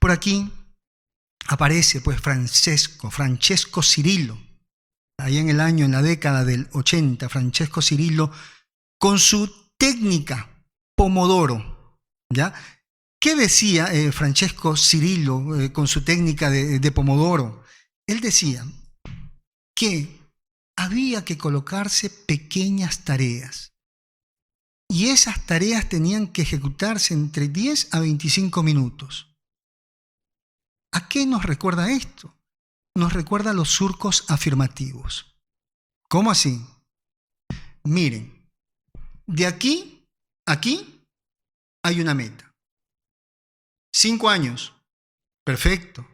[SPEAKER 1] por aquí, aparece pues Francesco Cirillo. Ahí en la década del 80, Francesco Cirillo, con su técnica Pomodoro, ¿ya? ¿Qué decía Francesco Cirillo con su técnica de Pomodoro? Él decía que había que colocarse pequeñas tareas y esas tareas tenían que ejecutarse entre 10 a 25 minutos. ¿A qué nos recuerda esto? Nos recuerda los surcos afirmativos. ¿Cómo así? Miren, de aquí a aquí hay una meta. 5 años. Perfecto.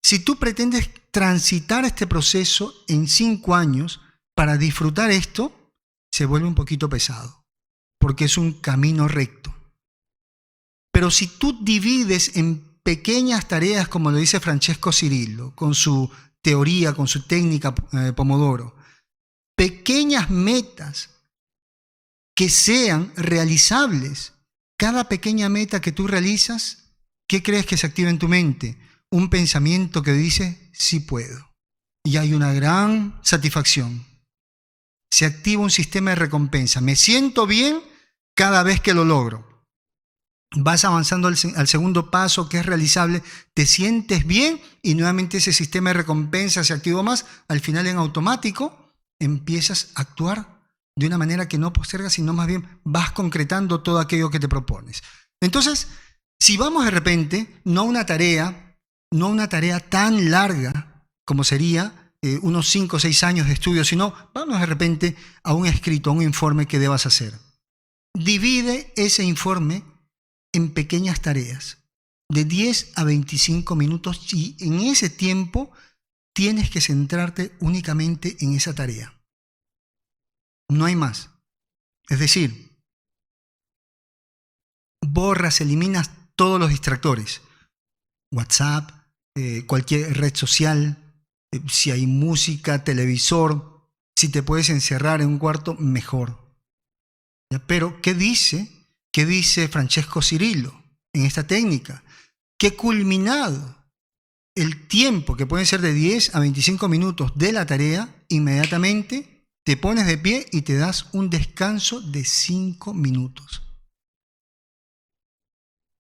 [SPEAKER 1] Si tú pretendes transitar este proceso en 5 años para disfrutar esto, se vuelve un poquito pesado, porque es un camino recto. Pero si tú divides en pequeñas tareas, como lo dice Francesco Cirillo, con su teoría, con su técnica Pomodoro, pequeñas metas que sean realizables. Cada pequeña meta que tú realizas, ¿qué crees que se activa en tu mente? Un pensamiento que dice, sí puedo. Y hay una gran satisfacción. Se activa un sistema de recompensa. Me siento bien cada vez que lo logro. vas avanzando al segundo paso que es realizable, te sientes bien y nuevamente ese sistema de recompensa se activó más. Al final en automático empiezas a actuar de una manera que no postergas, sino más bien vas concretando todo aquello que te propones. Entonces, si vamos de repente, no a una tarea tan larga como sería unos 5 o 6 años de estudio, sino vamos de repente a un escrito, a un informe que debas hacer. Divide ese informe en pequeñas tareas, de 10 a 25 minutos, y en ese tiempo tienes que centrarte únicamente en esa tarea. No hay más. Es decir, borras, eliminas todos los distractores. WhatsApp, cualquier red social, si hay música, televisor, si te puedes encerrar en un cuarto, mejor. ¿Ya? Pero, ¿qué dice Francesco Cirillo en esta técnica? Que culminado el tiempo, que puede ser de 10 a 25 minutos de la tarea, inmediatamente te pones de pie y te das un descanso de 5 minutos.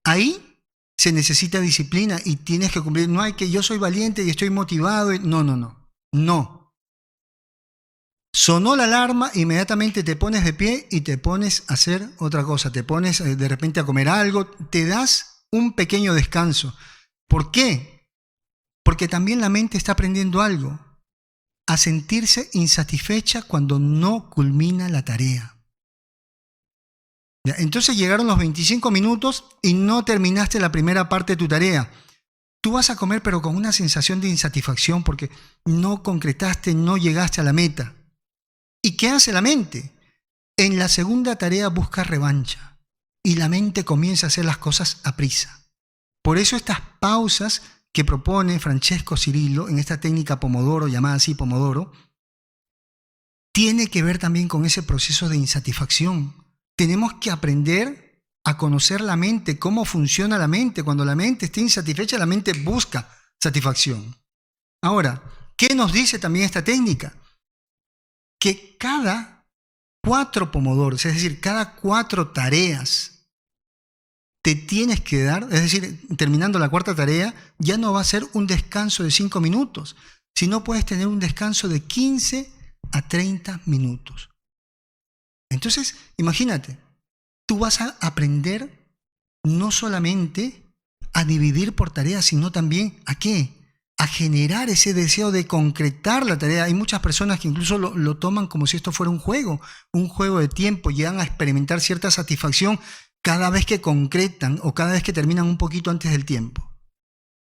[SPEAKER 1] Ahí se necesita disciplina y tienes que cumplir. No hay que yo soy valiente y estoy motivado. No. Sonó la alarma, inmediatamente te pones de pie y te pones a hacer otra cosa. Te pones de repente a comer algo, te das un pequeño descanso. ¿Por qué? Porque también la mente está aprendiendo algo. A sentirse insatisfecha cuando no culmina la tarea. Entonces llegaron los 25 minutos y no terminaste la primera parte de tu tarea. Tú vas a comer pero con una sensación de insatisfacción porque no concretaste, no llegaste a la meta. ¿Y qué hace la mente? En la segunda tarea busca revancha y la mente comienza a hacer las cosas a prisa. Por eso estas pausas que propone Francesco Cirillo en esta técnica Pomodoro, llamada así Pomodoro, tiene que ver también con ese proceso de insatisfacción. Tenemos que aprender a conocer la mente, cómo funciona la mente. Cuando la mente está insatisfecha, la mente busca satisfacción. Ahora, ¿qué nos dice también esta técnica? Que cada 4 pomodoros, es decir, cada 4 tareas, te tienes que dar, es decir, terminando la cuarta tarea, ya no va a ser un descanso de 5 minutos, sino puedes tener un descanso de 15 a 30 minutos. Entonces, imagínate, tú vas a aprender no solamente a dividir por tareas, sino también ¿a qué? A generar ese deseo de concretar la tarea. Hay muchas personas que incluso lo toman como si esto fuera un juego de tiempo, llegan a experimentar cierta satisfacción cada vez que concretan o cada vez que terminan un poquito antes del tiempo.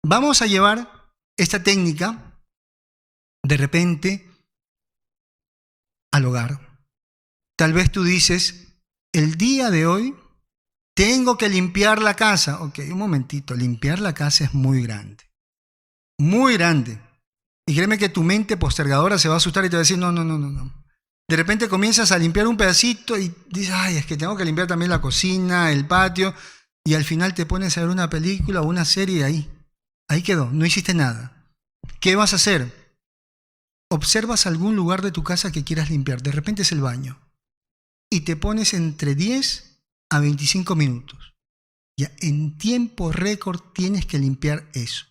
[SPEAKER 1] Vamos a llevar esta técnica de repente al hogar. Tal vez tú dices, el día de hoy tengo que limpiar la casa. Ok, un momentito, limpiar la casa es muy grande. Muy grande. Y créeme que tu mente postergadora se va a asustar y te va a decir, no. De repente comienzas a limpiar un pedacito y dices, ay, es que tengo que limpiar también la cocina, el patio, y al final te pones a ver una película o una serie y ahí quedó, no hiciste nada. ¿Qué vas a hacer? Observas algún lugar de tu casa que quieras limpiar, de repente es el baño, y te pones entre 10 a 25 minutos. Ya en tiempo récord tienes que limpiar eso.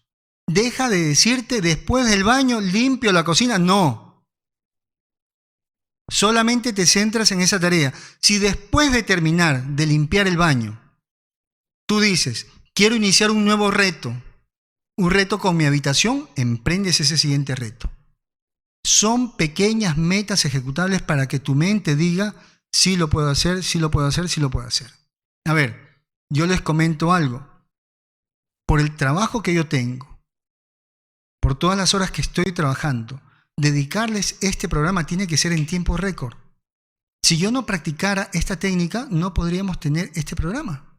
[SPEAKER 1] Deja de decirte después del baño limpio la cocina, no. Solamente te centras en esa tarea. Si después de terminar de limpiar el baño, tú dices, quiero iniciar un nuevo reto, un reto con mi habitación, emprendes ese siguiente reto. Son pequeñas metas ejecutables para que tu mente diga, sí lo puedo hacer, sí lo puedo hacer, sí lo puedo hacer. A ver, yo les comento algo. Por el trabajo que yo tengo, por todas las horas que estoy trabajando, dedicarles este programa tiene que ser en tiempo récord. Si yo no practicara esta técnica, no podríamos tener este programa.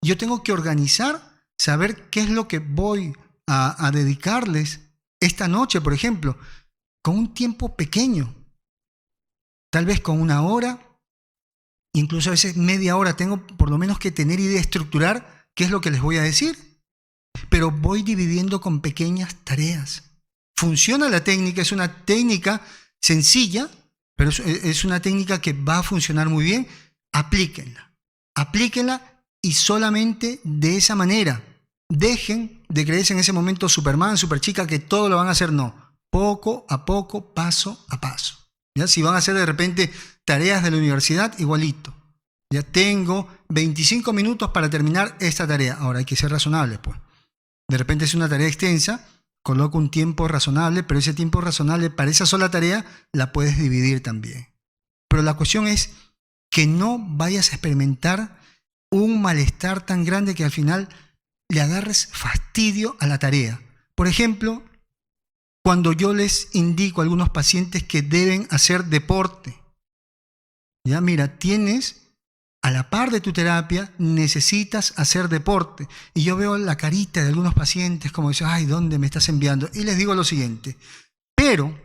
[SPEAKER 1] Yo tengo que organizar, saber qué es lo que voy a dedicarles esta noche, por ejemplo, con un tiempo pequeño. Tal vez con 1 hora, incluso a veces media hora. Tengo por lo menos que tener idea, estructurar qué es lo que les voy a decir. Pero voy dividiendo con pequeñas tareas. Funciona la técnica, es una técnica sencilla, pero es una técnica que va a funcionar muy bien. Aplíquenla. Aplíquenla y solamente de esa manera. Dejen de creerse en ese momento Superman, Superchica, que todo lo van a hacer. No, poco a poco, paso a paso. ¿Ya? Si van a hacer de repente tareas de la universidad, igualito. Ya tengo 25 minutos para terminar esta tarea. Ahora hay que ser razonable, pues. De repente es una tarea extensa, coloco un tiempo razonable, pero ese tiempo razonable para esa sola tarea la puedes dividir también. Pero la cuestión es que no vayas a experimentar un malestar tan grande que al final le agarres fastidio a la tarea. Por ejemplo, cuando yo les indico a algunos pacientes que deben hacer deporte. Ya, mira, tienes, a la par de tu terapia, necesitas hacer deporte. Y yo veo la carita de algunos pacientes como dicen, ay, ¿dónde me estás enviando? Y les digo lo siguiente, pero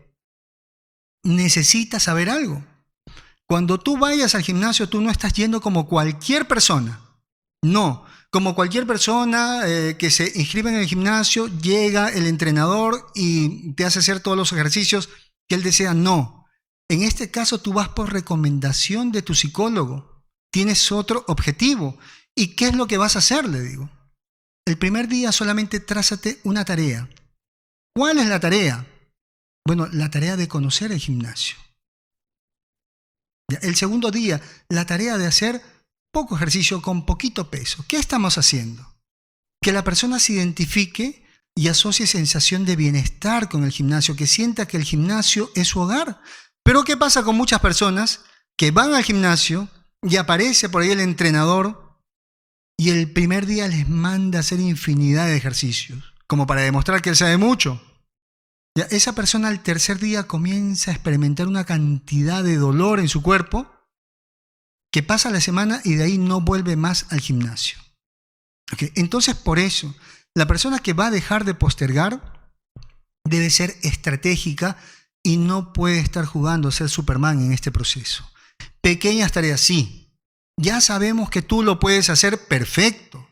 [SPEAKER 1] necesitas saber algo. Cuando tú vayas al gimnasio, tú no estás yendo como cualquier persona. No, como cualquier persona que se inscribe en el gimnasio, llega el entrenador y te hace hacer todos los ejercicios que él desea. No, en este caso tú vas por recomendación de tu psicólogo. Tienes otro objetivo. ¿Y qué es lo que vas a hacer? Le digo. El primer día solamente trázate una tarea. ¿Cuál es la tarea? Bueno, la tarea de conocer el gimnasio. El segundo día, la tarea de hacer poco ejercicio con poquito peso. ¿Qué estamos haciendo? Que la persona se identifique y asocie sensación de bienestar con el gimnasio, que sienta que el gimnasio es su hogar. Pero ¿qué pasa con muchas personas que van al gimnasio y aparece por ahí el entrenador y el primer día les manda a hacer infinidad de ejercicios, como para demostrar que él sabe mucho? Ya, esa persona al tercer día comienza a experimentar una cantidad de dolor en su cuerpo que pasa la semana y de ahí no vuelve más al gimnasio. ¿Okay? Entonces, por eso, la persona que va a dejar de postergar debe ser estratégica y no puede estar jugando a ser Superman en este proceso. Pequeñas tareas, sí. Ya sabemos que tú lo puedes hacer perfecto.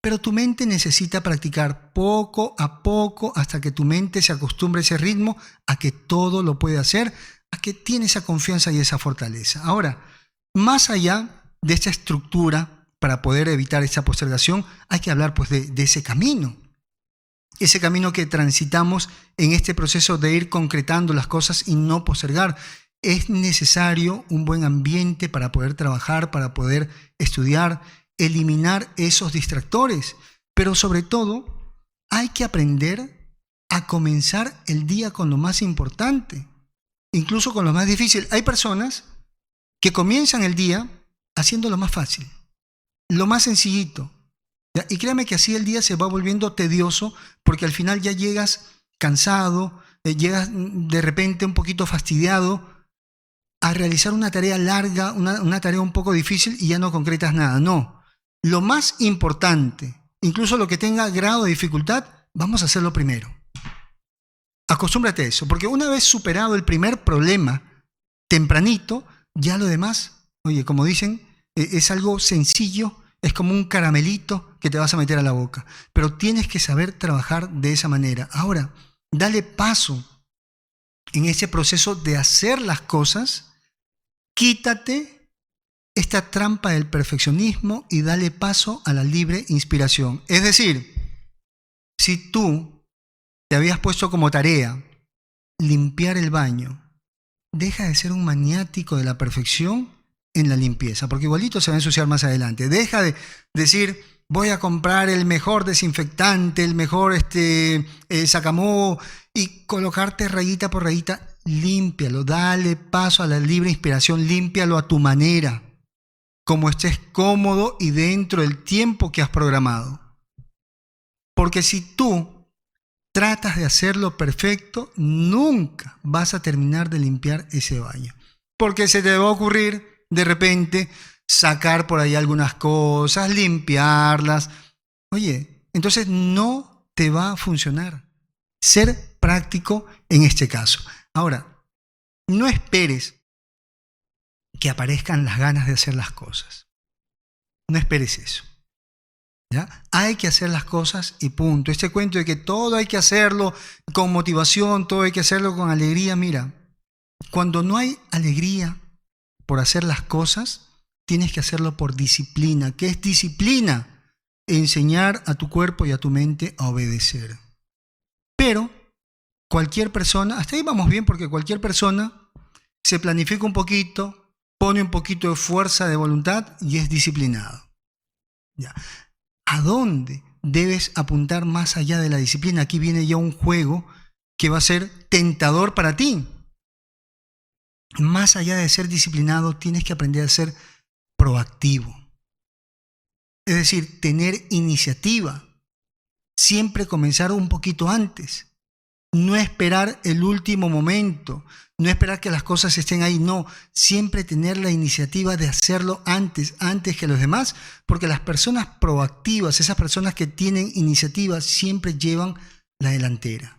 [SPEAKER 1] Pero tu mente necesita practicar poco a poco hasta que tu mente se acostumbre a ese ritmo, a que todo lo puede hacer, a que tiene esa confianza y esa fortaleza. Ahora, más allá de esta estructura para poder evitar esta postergación, hay que hablar pues de ese camino. Ese camino que transitamos en este proceso de ir concretando las cosas y no postergar. Es necesario un buen ambiente para poder trabajar, para poder estudiar, eliminar esos distractores, pero sobre todo hay que aprender a comenzar el día con lo más importante, incluso con lo más difícil. Hay personas que comienzan el día haciendo lo más fácil, lo más sencillito, ¿ya? Y créame que así el día se va volviendo tedioso porque al final ya llegas cansado, llegas de repente un poquito fastidiado a realizar una tarea larga, una tarea un poco difícil y ya no concretas nada. No. Lo más importante, incluso lo que tenga grado de dificultad, vamos a hacerlo primero. Acostúmbrate a eso, porque una vez superado el primer problema, tempranito, ya lo demás, oye, como dicen, es algo sencillo, es como un caramelito que te vas a meter a la boca. Pero tienes que saber trabajar de esa manera. Ahora, dale paso en ese proceso de hacer las cosas, quítate esta trampa del perfeccionismo y dale paso a la libre inspiración. Es decir, si tú te habías puesto como tarea limpiar el baño, deja de ser un maniático de la perfección en la limpieza, porque igualito se va a ensuciar más adelante. Deja de decir, voy a comprar el mejor desinfectante, el mejor sacamó y colocarte rayita por rayita. Límpialo, dale paso a la libre inspiración, límpialo a tu manera, como estés cómodo y dentro del tiempo que has programado. Porque si tú tratas de hacerlo perfecto, nunca vas a terminar de limpiar ese baño. Porque se te va a ocurrir de repente sacar por ahí algunas cosas, limpiarlas. Oye, entonces no te va a funcionar. Ser práctico en este caso. Ahora, no esperes que aparezcan las ganas de hacer las cosas. No esperes eso. ¿Ya? Hay que hacer las cosas y punto. Este cuento de que todo hay que hacerlo con motivación, todo hay que hacerlo con alegría. Mira, cuando no hay alegría por hacer las cosas, tienes que hacerlo por disciplina. ¿Qué es disciplina? Enseñar a tu cuerpo y a tu mente a obedecer. Pero cualquier persona, hasta ahí vamos bien, porque cualquier persona se planifica un poquito, pone un poquito de fuerza de voluntad y es disciplinado. Ya. ¿A dónde debes apuntar más allá de la disciplina? Aquí viene ya un juego que va a ser tentador para ti. Más allá de ser disciplinado, tienes que aprender a ser proactivo. Es decir, tener iniciativa. Siempre comenzar un poquito antes. No esperar el último momento. No esperar que las cosas estén ahí. No, siempre tener la iniciativa de hacerlo antes que los demás. Porque las personas proactivas, esas personas que tienen iniciativa, siempre llevan la delantera.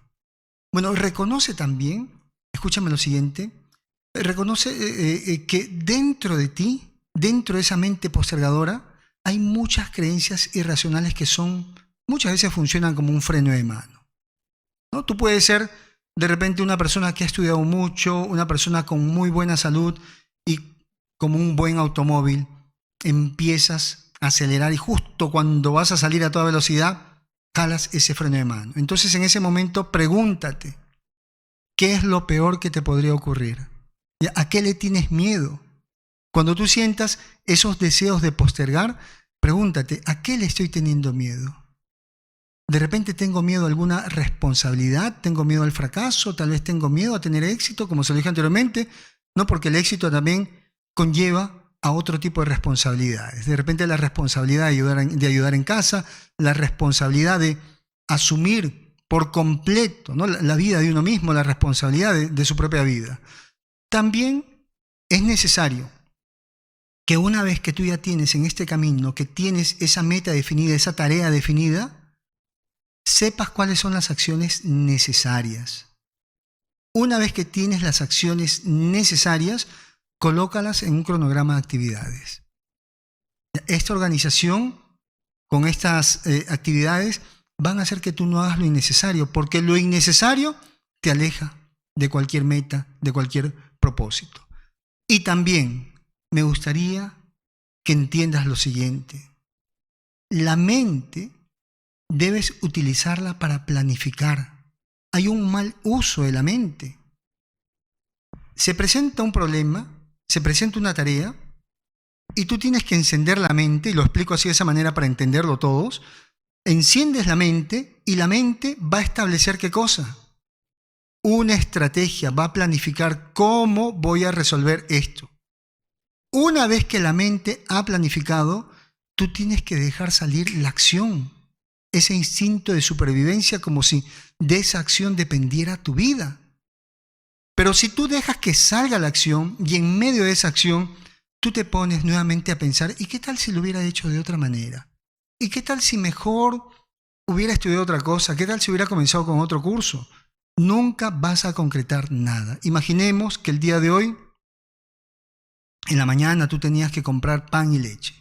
[SPEAKER 1] Bueno, reconoce también, escúchame lo siguiente, reconoce que dentro de ti, dentro de esa mente postergadora, hay muchas creencias irracionales que muchas veces funcionan como un freno de mano, ¿no? Tú puedes ser de repente una persona que ha estudiado mucho, una persona con muy buena salud y como un buen automóvil, empiezas a acelerar y justo cuando vas a salir a toda velocidad, jalas ese freno de mano. Entonces en ese momento pregúntate, ¿qué es lo peor que te podría ocurrir? ¿A qué le tienes miedo? Cuando tú sientas esos deseos de postergar, pregúntate, ¿a qué le estoy teniendo miedo? De repente tengo miedo a alguna responsabilidad, tengo miedo al fracaso, tal vez tengo miedo a tener éxito, como se lo dije anteriormente, no, porque el éxito también conlleva a otro tipo de responsabilidades. De repente la responsabilidad de ayudar en casa, la responsabilidad de asumir por completo, ¿no?, la vida de uno mismo, la responsabilidad de su propia vida. También es necesario que una vez que tú ya tienes en este camino, que tienes esa meta definida, esa tarea definida, sepas cuáles son las acciones necesarias. Una vez que tienes las acciones necesarias, colócalas en un cronograma de actividades. Esta organización con estas actividades van a hacer que tú no hagas lo innecesario, porque lo innecesario te aleja de cualquier meta, de cualquier propósito. Y también me gustaría que entiendas lo siguiente. La mente debes utilizarla para planificar. Hay un mal uso de la mente. Se presenta un problema, se presenta una tarea, y tú tienes que encender la mente, y lo explico así de esa manera para entenderlo todos. Enciendes la mente y la mente va a establecer ¿qué cosa? Una estrategia, va a planificar cómo voy a resolver esto. Una vez que la mente ha planificado, tú tienes que dejar salir la acción, ese instinto de supervivencia, como si de esa acción dependiera tu vida. Pero si tú dejas que salga la acción y en medio de esa acción tú te pones nuevamente a pensar, ¿y qué tal si lo hubiera hecho de otra manera? ¿Y qué tal si mejor hubiera estudiado otra cosa? ¿Qué tal si hubiera comenzado con otro curso? Nunca vas a concretar nada. Imaginemos que el día de hoy, en la mañana, tú tenías que comprar pan y leche.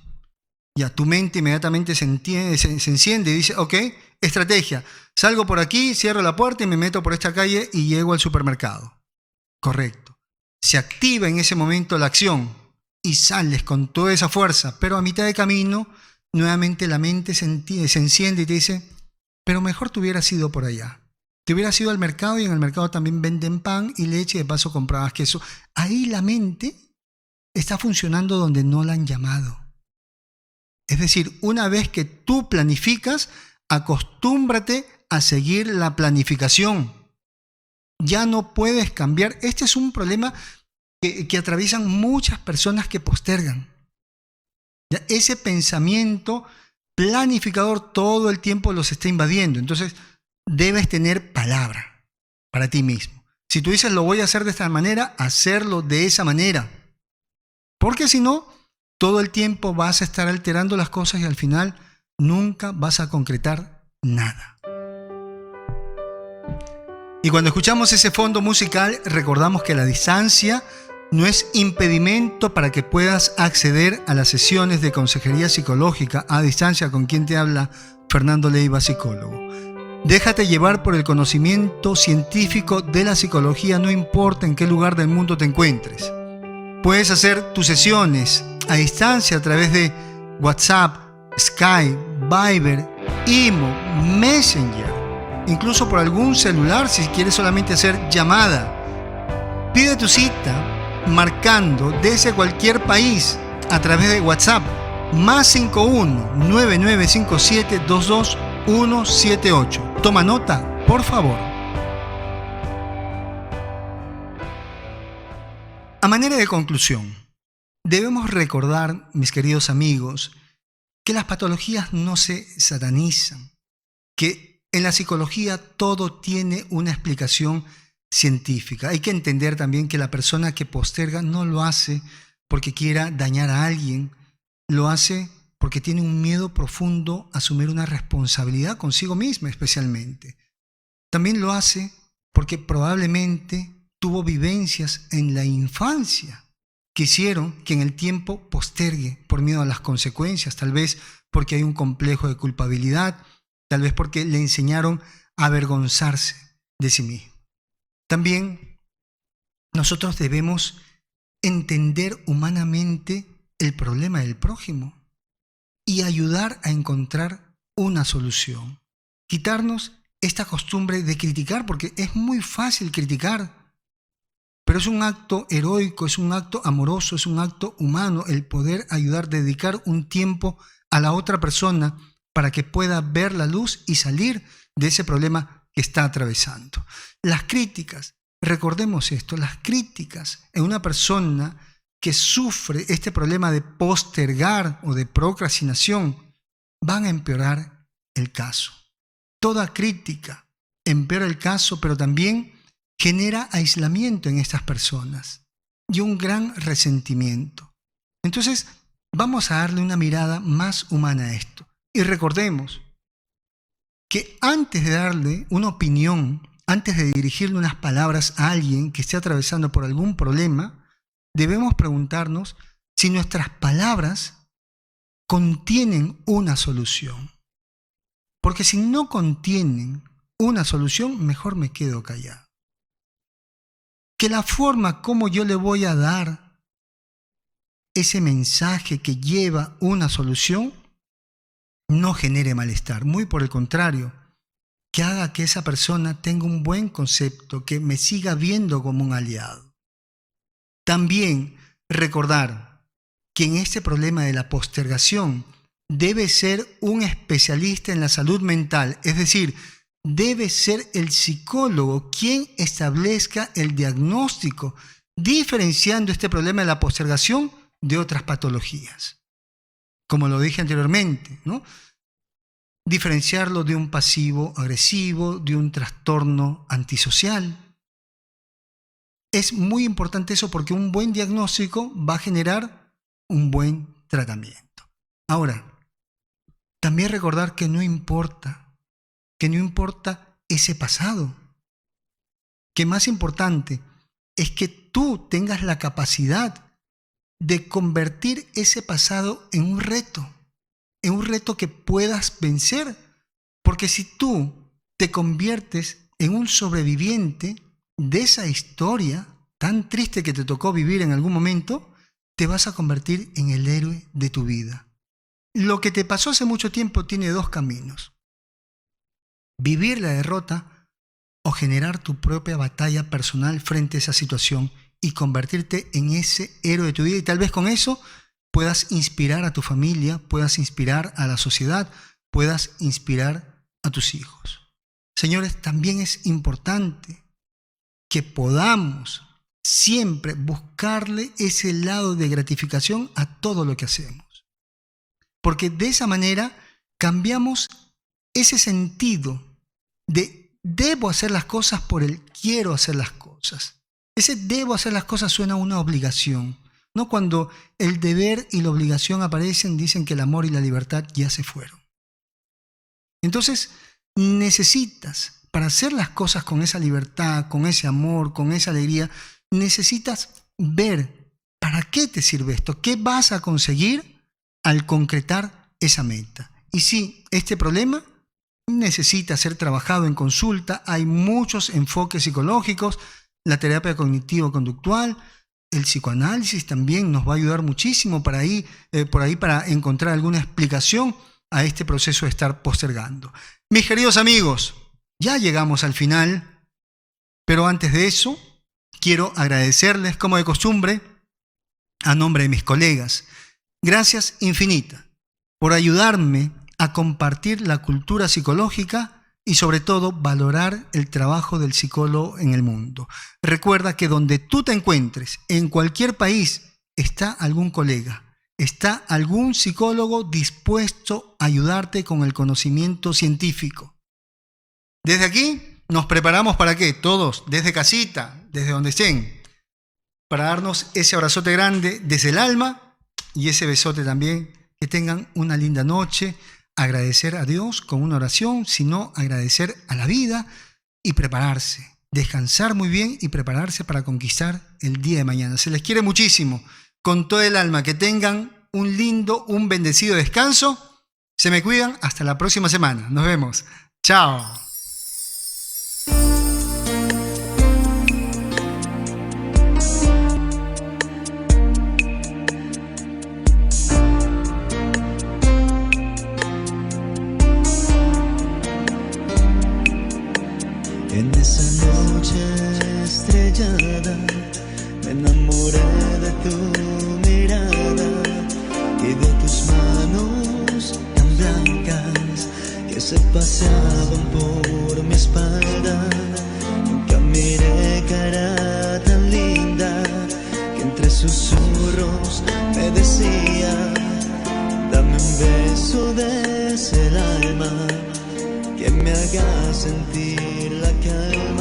[SPEAKER 1] Ya tu mente inmediatamente se enciende y dice, ok, estrategia. Salgo por aquí, cierro la puerta y me meto por esta calle y llego al supermercado. Correcto. Se activa en ese momento la acción y sales con toda esa fuerza, pero a mitad de camino, nuevamente la mente se enciende y te dice, pero mejor te hubieras ido por allá. Te hubieras ido al mercado y en el mercado también venden pan y leche y de paso comprabas queso. Ahí la mente está funcionando donde no la han llamado. Es decir, una vez que tú planificas, acostúmbrate a seguir la planificación. Ya no puedes cambiar. Este es un problema que atraviesan muchas personas que postergan. Ya, ese pensamiento planificador todo el tiempo los está invadiendo. Entonces, debes tener palabra para ti mismo. Si tú dices, lo voy a hacer de esta manera, hacerlo de esa manera. Porque si no, todo el tiempo vas a estar alterando las cosas y al final nunca vas a concretar nada. Y cuando escuchamos ese fondo musical, recordamos que la distancia no es impedimento para que puedas acceder a las sesiones de consejería psicológica a distancia. Con quien te habla, Fernando Leiva, psicólogo. Déjate llevar por el conocimiento científico de la psicología, no importa en qué lugar del mundo te encuentres. Puedes hacer tus sesiones a distancia a través de WhatsApp, Skype, Viber, Imo, Messenger, incluso por algún celular si quieres solamente hacer llamada. Pide tu cita marcando desde cualquier país a través de WhatsApp +51 9957 22178. Toma nota, por favor. A manera de conclusión, debemos recordar, mis queridos amigos, que las patologías no se satanizan, que en la psicología todo tiene una explicación científica. Hay que entender también que la persona que posterga no lo hace porque quiera dañar a alguien, lo hace porque tiene un miedo profundo a asumir una responsabilidad consigo misma especialmente. También lo hace porque probablemente tuvo vivencias en la infancia que hicieron que en el tiempo postergue por miedo a las consecuencias, tal vez porque hay un complejo de culpabilidad, tal vez porque le enseñaron a avergonzarse de sí mismo. También nosotros debemos entender humanamente el problema del prójimo y ayudar a encontrar una solución. Quitarnos esta costumbre de criticar, porque es muy fácil criticar, pero es un acto heroico, es un acto amoroso, es un acto humano el poder ayudar, dedicar un tiempo a la otra persona para que pueda ver la luz y salir de ese problema que está atravesando. Las críticas, recordemos esto, las críticas en una persona que sufre este problema de postergar o de procrastinación van a empeorar el caso. Toda crítica empeora el caso, pero también genera aislamiento en estas personas y un gran resentimiento. Entonces, vamos a darle una mirada más humana a esto. Y recordemos que antes de darle una opinión, antes de dirigirle unas palabras a alguien que esté atravesando por algún problema, debemos preguntarnos si nuestras palabras contienen una solución. Porque si no contienen una solución, mejor me quedo callado. Que la forma como yo le voy a dar ese mensaje que lleva una solución no genere malestar. Muy por el contrario, que haga que esa persona tenga un buen concepto, que me siga viendo como un aliado. También recordar que en este problema de la postergación debe ser un especialista en la salud mental, es decir, debe ser el psicólogo quien establezca el diagnóstico, diferenciando este problema de la postergación de otras patologías. Como lo dije anteriormente, ¿no? Diferenciarlo de un pasivo agresivo, de un trastorno antisocial. Es muy importante eso porque un buen diagnóstico va a generar un buen tratamiento. Ahora, también recordar que no importa ese pasado. Que más importante es que tú tengas la capacidad de convertir ese pasado en un reto que puedas vencer. Porque si tú te conviertes en un sobreviviente de esa historia tan triste que te tocó vivir en algún momento, te vas a convertir en el héroe de tu vida. Lo que te pasó hace mucho tiempo tiene dos caminos: vivir la derrota o generar tu propia batalla personal frente a esa situación y convertirte en ese héroe de tu vida. Y tal vez con eso puedas inspirar a tu familia, puedas inspirar a la sociedad, puedas inspirar a tus hijos. Señores, también es importante que podamos siempre buscarle ese lado de gratificación a todo lo que hacemos. Porque de esa manera cambiamos ese sentido de debo hacer las cosas por el quiero hacer las cosas. Ese debo hacer las cosas suena a una obligación. ¿No? Cuando el deber y la obligación aparecen, dicen que el amor y la libertad ya se fueron. Entonces, necesitas, para hacer las cosas con esa libertad, con ese amor, con esa alegría, necesitas ver para qué te sirve esto, qué vas a conseguir al concretar esa meta. Y sí, este problema necesita ser trabajado en consulta. Hay muchos enfoques psicológicos, la terapia cognitivo-conductual, el psicoanálisis también nos va a ayudar muchísimo por ahí para encontrar alguna explicación a este proceso de estar postergando. Mis queridos amigos, ya llegamos al final, pero antes de eso, quiero agradecerles, como de costumbre, a nombre de mis colegas. Gracias infinitas por ayudarme a compartir la cultura psicológica y sobre todo valorar el trabajo del psicólogo en el mundo. Recuerda que donde tú te encuentres, en cualquier país, está algún colega, está algún psicólogo dispuesto a ayudarte con el conocimiento científico. Desde aquí nos preparamos para ¿qué? Todos, desde casita, desde donde estén, para darnos ese abrazote grande desde el alma y ese besote también. Que tengan una linda noche, agradecer a Dios con una oración, sino agradecer a la vida y prepararse, descansar muy bien y prepararse para conquistar el día de mañana. Se les quiere muchísimo, con todo el alma. Que tengan un lindo, un bendecido descanso. Se me cuidan, hasta la próxima semana. Nos vemos. Chao.
[SPEAKER 2] En esa noche estrellada me enamoré de tu mirada y de tus manos tan blancas que se paseaban por mi espalda. Nunca miré cara tan linda que entre susurros me decía: dame un beso desde el alma que me haga sentir la calma.